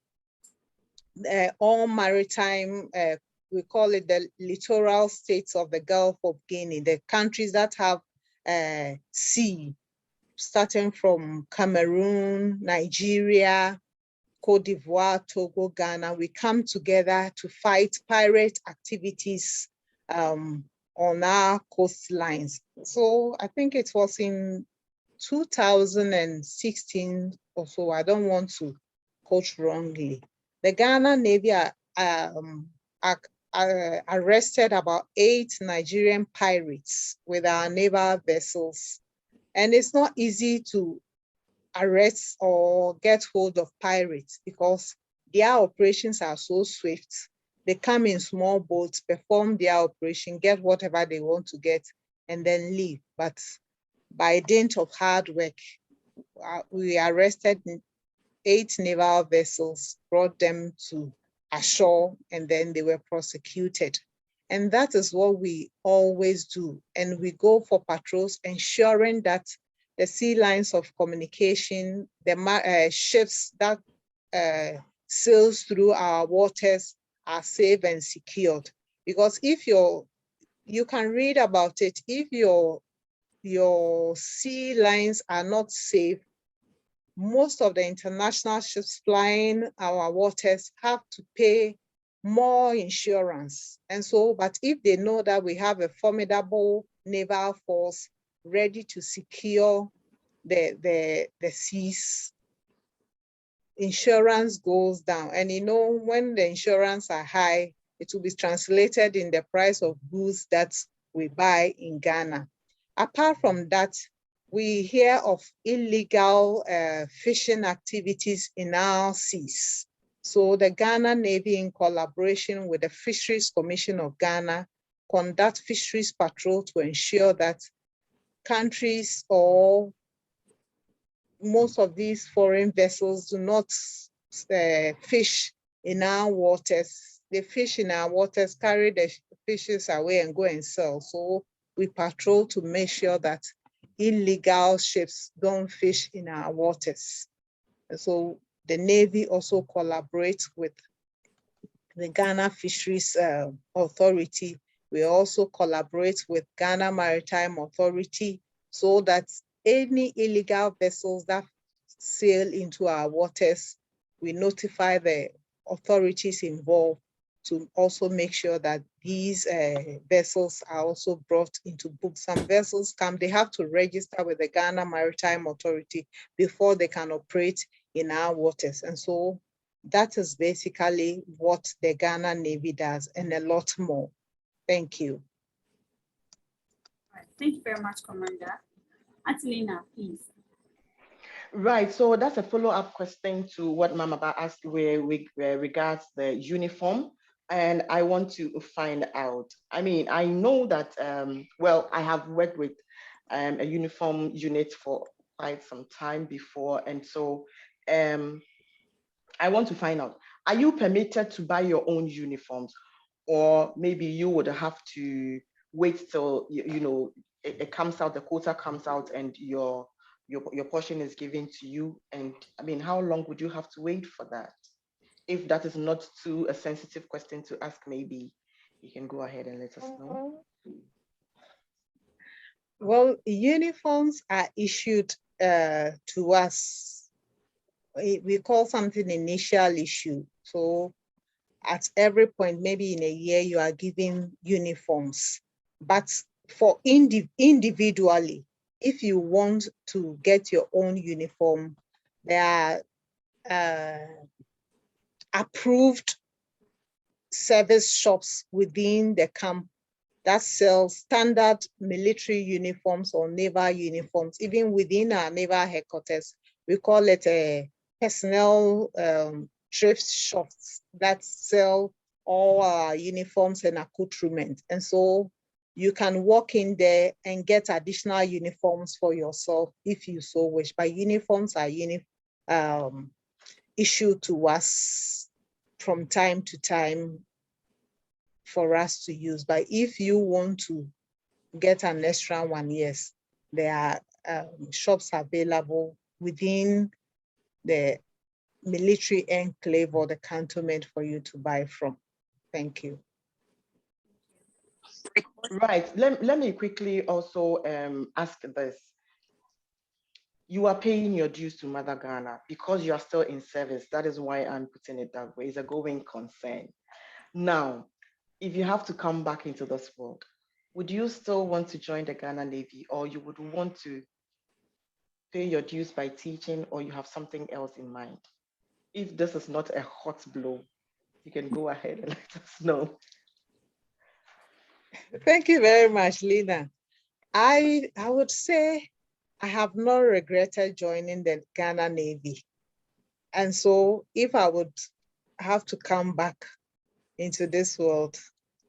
all maritime, we call it the littoral states of the Gulf of Guinea, the countries that have sea, starting from Cameroon, Nigeria, Cote d'Ivoire, Togo, Ghana, we come together to fight pirate activities on our coastlines. So I think it was in 2016 or so, I don't want to quote wrongly. The Ghana Navy arrested about 8 Nigerian pirates with our naval vessels. And it's not easy to arrest or get hold of pirates because their operations are so swift. They come in small boats, perform their operation, get whatever they want to get, and then leave. But by dint of hard work, we arrested 8 naval vessels, brought them to ashore, and then they were prosecuted. And that is what we always do. And we go for patrols, ensuring that the sea lines of communication, the ships that sails through our waters are safe and secured. Because if you can read about it, if your sea lines are not safe, most of the international ships flying our waters have to pay more insurance. And so, but if they know that we have a formidable naval force ready to secure the seas, insurance goes down. And you know, when the insurance are high, it will be translated in the price of goods that we buy in Ghana. Apart from that, we hear of illegal fishing activities in our seas. So the Ghana Navy, in collaboration with the Fisheries Commission of Ghana, conduct fisheries patrol to ensure that countries or most of these foreign vessels do not fish in our waters. They fish in our waters, carry the fishes away and go and sell. So we patrol to make sure that illegal ships don't fish in our waters. And so the Navy also collaborates with the Ghana Fisheries Authority. We also collaborate with Ghana Maritime Authority so that any illegal vessels that sail into our waters, we notify the authorities involved to also make sure that these vessels are also brought into book. Some vessels come, they have to register with the Ghana Maritime Authority before they can operate in our waters. And so that is basically what the Ghana Navy does, and a lot more. Thank you. All right. Thank you very much, Commander. Auntie, please. Right, so that's a follow-up question to what Mama asked where regards the uniform. And I want to find out, I mean, I know that, well, I have worked with a uniform unit for quite some time before. And so I want to find out, are you permitted to buy your own uniforms? Or maybe you would have to wait till, you know, it comes out, the quota comes out and your portion is given to you. And I mean, how long would you have to wait for that? If that is not too a sensitive question to ask, maybe you can go ahead and let us know. Well, uniforms are issued to us. We call something initial issue. So at every point, maybe in a year, you are giving uniforms. But for individually, if you want to get your own uniform, there are approved service shops within the camp that sell standard military uniforms or naval uniforms, even within our naval headquarters. We call it a personnel thrift shops that sell all our uniforms and accoutrements. And so you can walk in there and get additional uniforms for yourself if you so wish. But uniforms are issued to us from time to time for us to use. But if you want to get an extra one, yes, there are shops available within the military enclave or the cantonment for you to buy from. Thank you. Right. Let me quickly also ask this. You are paying your dues to Mother Ghana because you are still in service. That is why I'm putting it that way. It's a going concern. Now, if you have to come back into this world, would you still want to join the Ghana Navy, or you would want to pay your dues by teaching, or you have something else in mind? If this is not a hot blow, you can go ahead and let us know. Thank you very much, Lina. I would say I have not regretted joining the Ghana Navy. And so if I would have to come back into this world,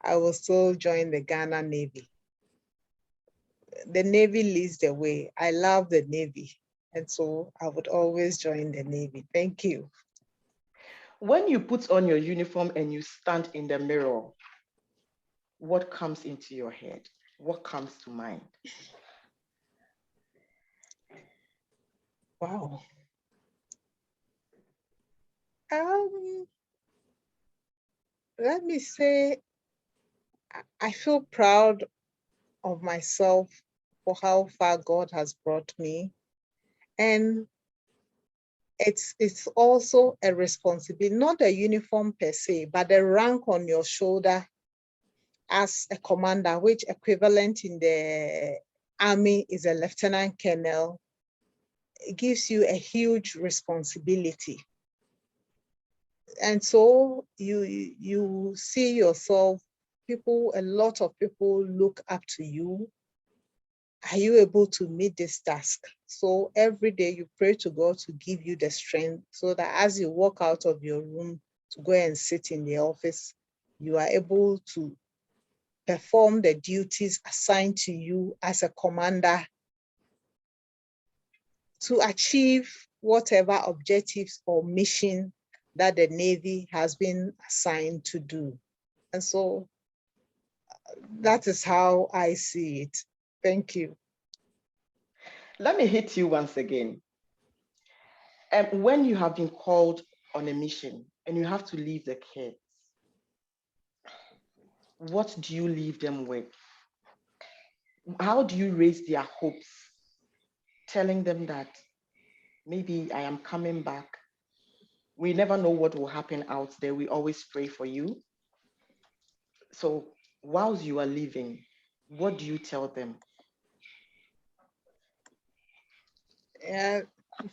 I will still join the Ghana Navy. The Navy leads the way. I love the Navy. And so I would always join the Navy. Thank you. When you put on your uniform and you stand in the mirror, what comes into your head? What comes to mind? Wow. Let me say, I feel proud of myself for how far God has brought me. And it's also a responsibility, not a uniform per se, but the rank on your shoulder as a commander, which equivalent in the army is a lieutenant colonel. It gives you a huge responsibility. And so you see yourself, a lot of people look up to you. Are you able to meet this task? So every day you pray to God to give you the strength so that as you walk out of your room to go and sit in the office, you are able to perform the duties assigned to you as a commander to achieve whatever objectives or mission that the Navy has been assigned to do. And so that is how I see it. Thank you. Let me hit you once again. When you have been called on a mission and you have to leave the kids, what do you leave them with? How do you raise their hopes, telling them that maybe I am coming back? We never know what will happen out there. We always pray for you. So whilst you are leaving, what do you tell them?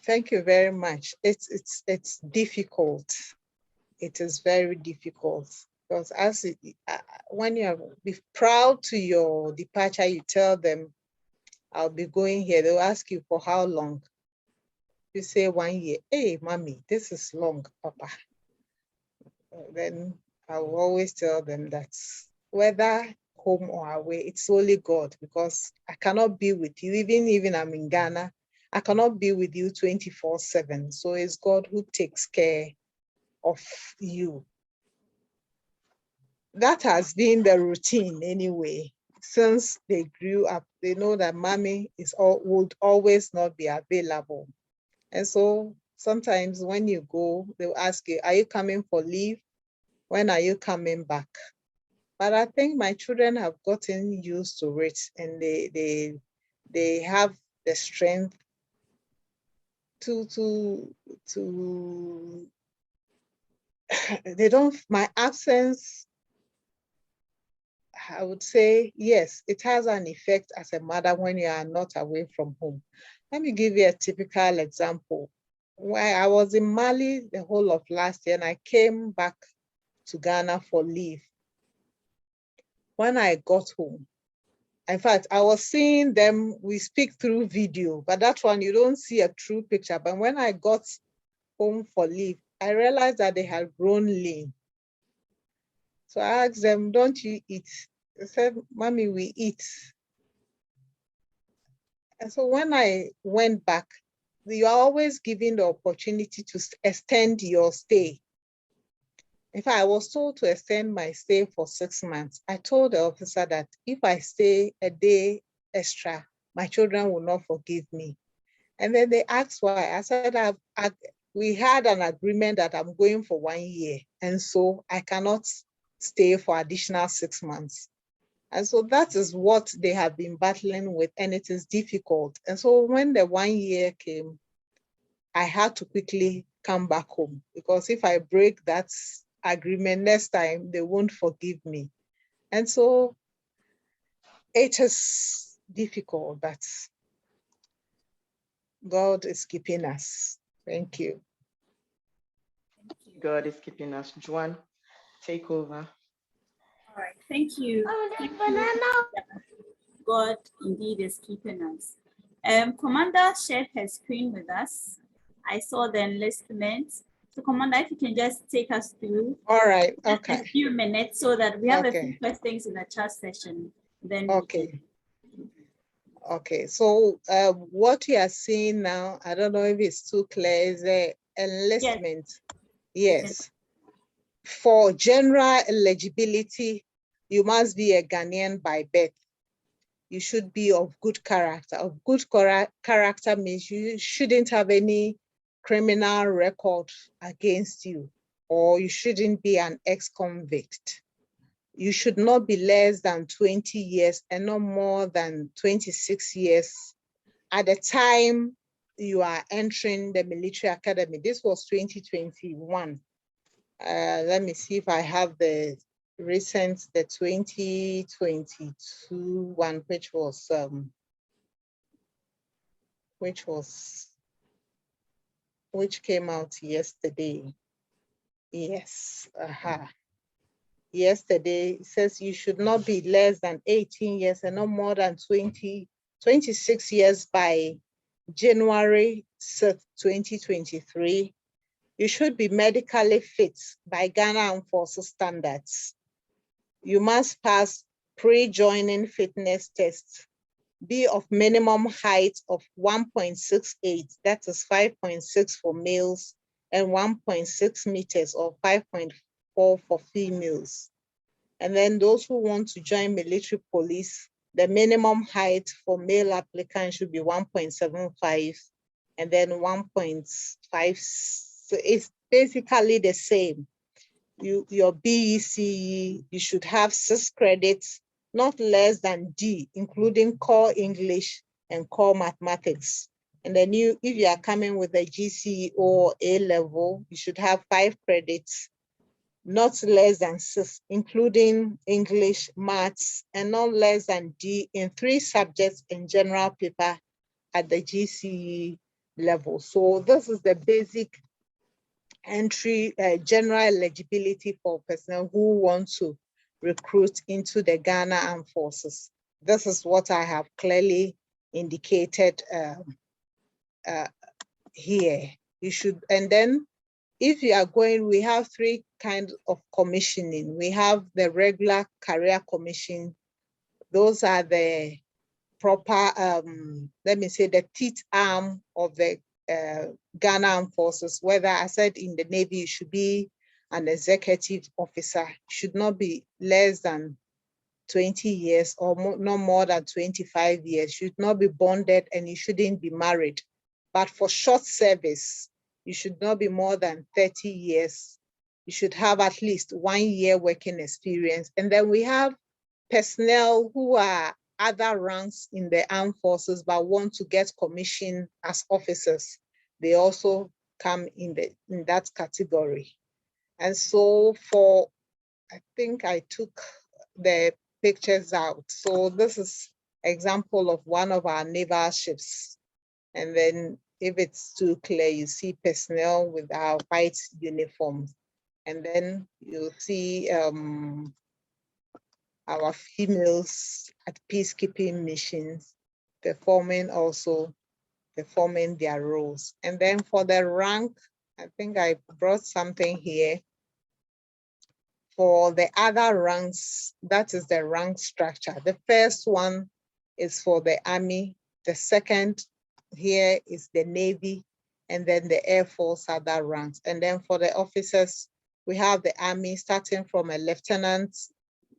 Thank you very much. It's difficult. It is very difficult because when you are proud to your departure, you tell them, I'll be going here. They'll ask you for how long. You say 1 year. Hey, mommy, this is long, papa. Then I will always tell them that whether home or away, it's only God, because I cannot be with you, even I'm in Ghana, I cannot be with you 24/7. So it's God who takes care of you. That has been the routine anyway. Since they grew up, they know that mommy would always not be available. And so sometimes when you go, they'll ask you, are you coming for leave? When are you coming back? But I think my children have gotten used to it, and they have the strength to they don't, my absence, I would say, yes, it has an effect as a mother when you are not away from home. Let me give you a typical example. When I was in Mali the whole of last year and I came back to Ghana for leave. When I got home, in fact, I was seeing them, we speak through video, but that one, you don't see a true picture. But when I got home for leave, I realized that they had grown lean. So I asked them, don't you eat? They said, Mommy, we eat. And so when I went back, you are always given the opportunity to extend your stay. If I was told to extend my stay for 6 months, I told the officer that if I stay a day extra, my children will not forgive me. And then they asked why. I said, we had an agreement that I'm going for 1 year, and so I cannot stay for additional 6 months. And so that is what they have been battling with, and it is difficult. And so when the 1 year came, I had to quickly come back home, because if I break that agreement next time, they won't forgive me. And so it is difficult, but God is keeping us. Thank you. God is keeping us. Joanne, take over. All right, thank you. God indeed is keeping us. Commander shared her screen with us. I saw the enlistment. So Commander, if you can just take us through. All right, okay. A few minutes so that we have a few Okay. questions in the chat session. Then Okay. Okay, so what you are seeing now, I don't know if it's too clear, is the enlistment. Yes. For general eligibility, you must be a Ghanaian by birth. You should be of good character. Of good character means you shouldn't have any criminal record against you, or you shouldn't be an ex-convict. You should not be less than 20 years and not more than 26 years at the time you are entering the military academy. This was 2021. Let me see if I have the recent, the 2022 one, which came out yesterday. Yes, yesterday, it says you should not be less than 18 years and no more than 26 years by January 6th, 2023. You should be medically fit by Ghana Armed Forces standards. You must pass pre-joining fitness tests, be of minimum height of 1.68, that is 5.6 for males, and 1.6 meters or 5.4 for females. And then those who want to join military police, the minimum height for male applicants should be 1.75 and then 1.5. So it's basically the same. Your BECE, you should have 6 credits, not less than D, including core English and core mathematics. And then if you are coming with a GCE or A level, you should have 5 credits, not less than 6, including English, maths, and not less than D in 3 subjects in general paper at the GCE level. So this is the basic entry, general eligibility for personnel who want to recruit into the Ghana Armed Forces. This is what I have clearly indicated here. You should, and then if you are going, we have 3 kinds of commissioning. We have the regular career commission. Those are the proper, let me say, the teeth arm of the Ghana Armed Forces. Whether I said in the Navy, you should be an executive officer, should not be less than 20 years or no more than 25 years, should not be bonded, and you shouldn't be married. But for short service, you should not be more than 30 years. You should have at least 1 year working experience. And then we have personnel who are other ranks in the armed forces but want to get commissioned as officers. They also come in that category. And so I think I took the pictures out. So this is example of one of our naval ships. And then if it's too clear, you see personnel with our white uniforms. And then you'll see our females at peacekeeping missions performing their roles. And then for the rank, I think I brought something here. for the other ranks, that is the rank structure. The first one is for the Army. The second here is the Navy, and then the Air Force other ranks. And then for the officers, we have the Army starting from a lieutenant,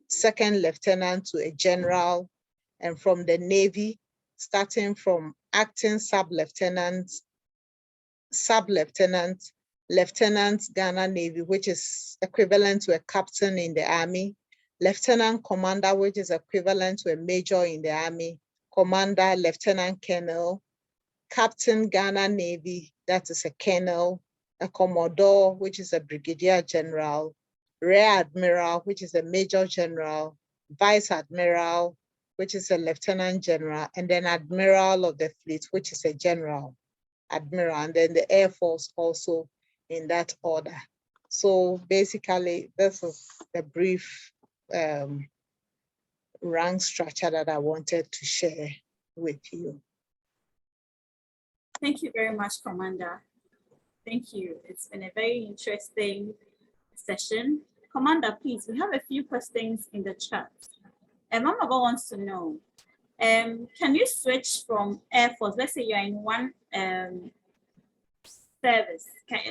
second lieutenant to a general, and from the Navy, starting from acting sub-lieutenant, lieutenant Ghana Navy, which is equivalent to a captain in the Army, lieutenant commander, which is equivalent to a major in the Army, commander, lieutenant colonel, captain Ghana Navy, that is a colonel, a commodore, which is a brigadier general, rear admiral, which is a major general, vice admiral, which is a lieutenant general, and then admiral of the fleet, which is a general admiral, and then the Air Force also in that order. So basically, this is the brief rank structure that I wanted to share with you. Thank you very much, Commander. Thank you. It's been a very interesting session. Commander, please, we have a few questions in the chat. Mama wants to know, can you switch from Air Force? Let's say you're in one service,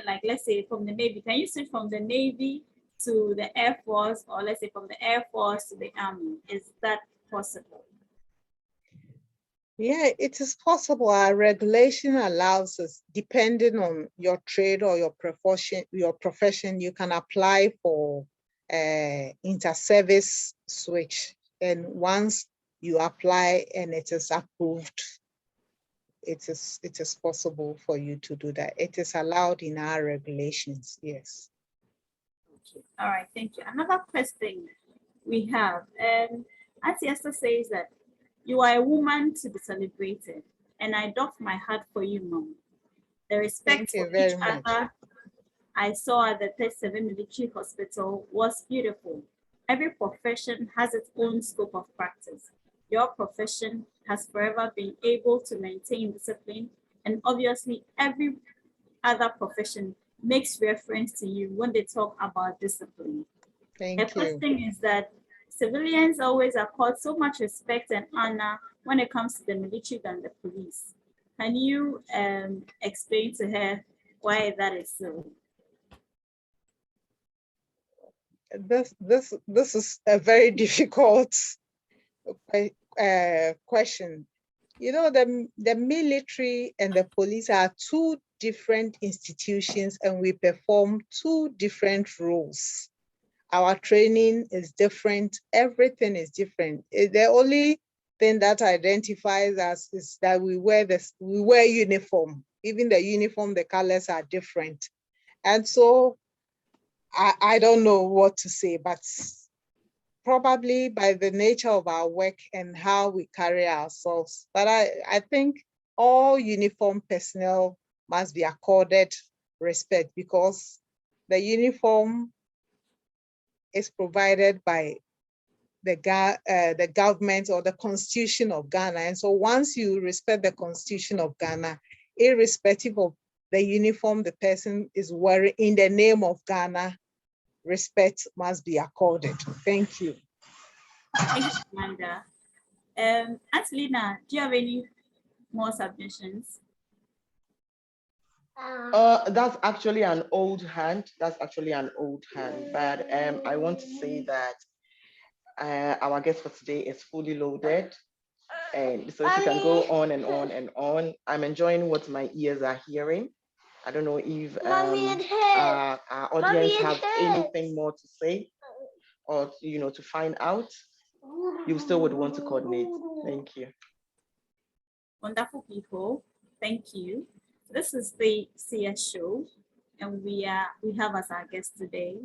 like let's say from the Navy, can you switch from the Navy to the Air Force, or let's say from the Air Force to the Army? Is that possible? Yeah, it is possible. Our regulation allows us, depending on your trade or your profession, you can apply for inter-service switch. And once you apply and it is approved, it is possible for you to do that. It is allowed in our regulations, yes. Okay. All right, thank you. Another question we have, Auntie Esther says that you are a woman to be celebrated, and I doff my hat for you, Mom. The respect for each other I saw at the 37 Military Hospital was beautiful. Every profession has its own scope of practice. Your profession has forever been able to maintain discipline, and obviously every other profession makes reference to you when they talk about discipline. Thank you. The first thing is that civilians always accord so much respect and honor when it comes to the military than the police. Can you explain to her why that is so? This is a very difficult question. You know, the military and the police are two different institutions, and we perform two different roles. Our training is different. Everything is different. The only thing that identifies us is that we wear uniform. Even the uniform, the colors are different. And so I don't know what to say, but probably by the nature of our work and how we carry ourselves. But I think all uniform personnel must be accorded respect, because the uniform is provided by the government or the Constitution of Ghana. And so once you respect the Constitution of Ghana, irrespective of the uniform the person is wearing, in the name of Ghana, respect must be accorded. Thank you. Thank you, Amanda. Aunt Lina, do you have any more submissions? That's actually an old hand. But I want to say that our guest for today is fully loaded. And so she can go on and on and on. I'm enjoying what my ears are hearing. I don't know if our audience have anything more to say or to find out. You still would want to coordinate. Thank you. Wonderful people. Thank you. This is the CS show, and we have as our guest today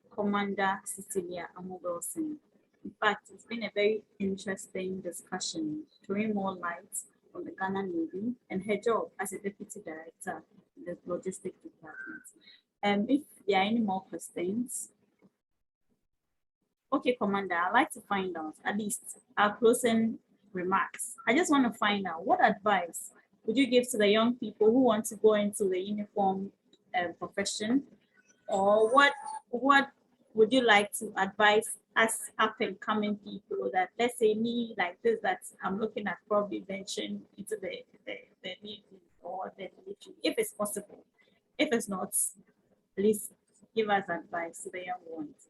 Commander Cecilia Amoo-Welsing. In fact, it's been a very interesting discussion, throwing more light on the Ghana Navy and her job as a deputy director in the logistics department. If there are any more questions, okay, Commander, I'd like to find out at least our closing remarks. I just want to find out, what advice would you give to the young people who want to go into the uniform profession, or what would you like to advise us up and coming people that, let's say me like this, that I'm looking at probably venturing into the Navy or the military, if it's possible. If it's not, please give us advice to the young ones.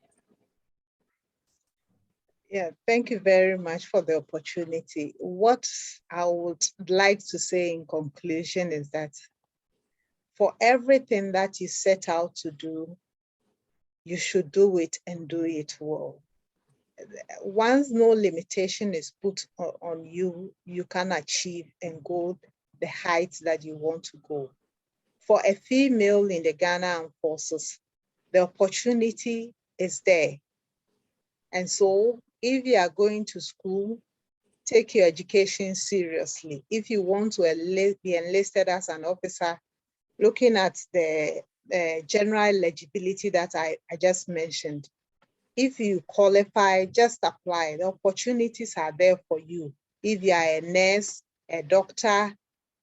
Yeah, thank you very much for the opportunity. What I would like to say in conclusion is that for everything that you set out to do, you should do it and do it well. Once no limitation is put on you, you can achieve and go the heights that you want to go. For a female in the Ghana Armed Forces, the opportunity is there. And so if you are going to school, take your education seriously. If you want to be enlisted as an officer, looking at the general eligibility that I just mentioned, if you qualify, just apply. The opportunities are there for you. If you are a nurse, a doctor,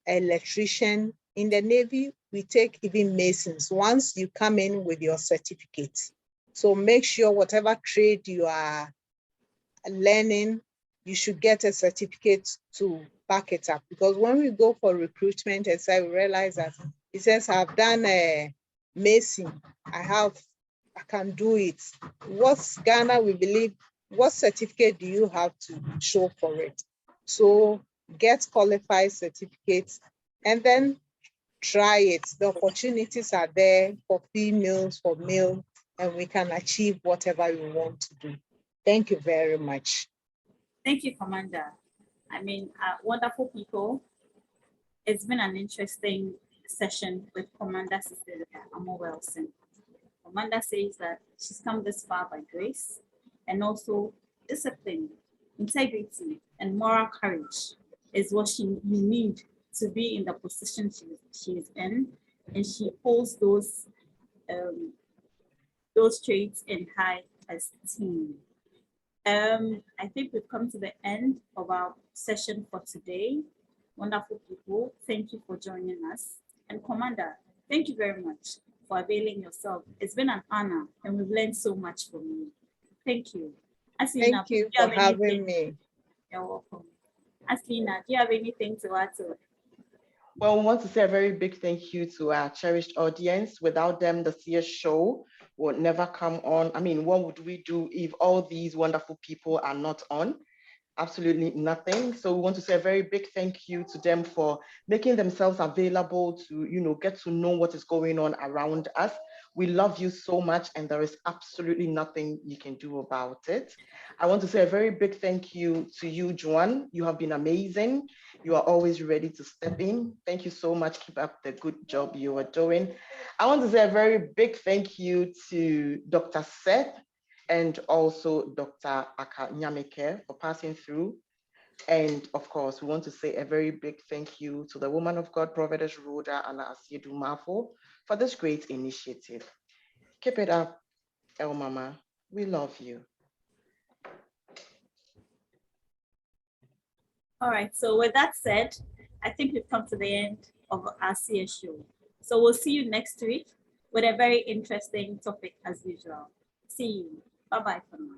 an electrician, in the Navy, we take even masons once you come in with your certificates. So make sure whatever trade you are learning, you should get a certificate to back it up. Because when we go for recruitment, as I realize that it says, I've done a mason, I can do it. What's Ghana, we believe, what certificate do you have to show for it? So get qualified certificates and then try it. The opportunities are there for females, for male, and we can achieve whatever we want to do. Thank you very much. Thank you, Commander. I mean, wonderful people. It's been an interesting session with Commander Cecilia Amoo-Welsing. Commander says that she's come this far by grace and also discipline, integrity, and moral courage is what you need to be in the position she is in, and she holds those traits in high esteem. I think we've come to the end of our session for today. Wonderful people, thank you for joining us. And Commander, thank you very much for availing yourself. It's been an honor and we've learned so much from you. Thank you. Thank you for having me. You're welcome. Aslina, do you have anything to add to it? Well, we want to say a very big thank you to our cherished audience. Without them, the CS show would never come on. I mean, what would we do if all these wonderful people are not on? Absolutely nothing. So we want to say a very big thank you to them for making themselves available to, get to know what is going on around us. We love you so much and there is absolutely nothing you can do about it. I want to say a very big thank you to you, Joanne. You have been amazing. You are always ready to step in. Thank you so much. Keep up the good job you are doing. I want to say a very big thank you to Dr. Seth and also Dr. Aka Nyameke for passing through. And of course, we want to say a very big thank you to the woman of God, Prophetess Rhoda and Asiedu Mafo, for this great initiative. Keep it up, El Mama. We love you. All right, so with that said, I think we've come to the end of our CS show. So we'll see you next week with a very interesting topic as usual. See you. Bye-bye for now.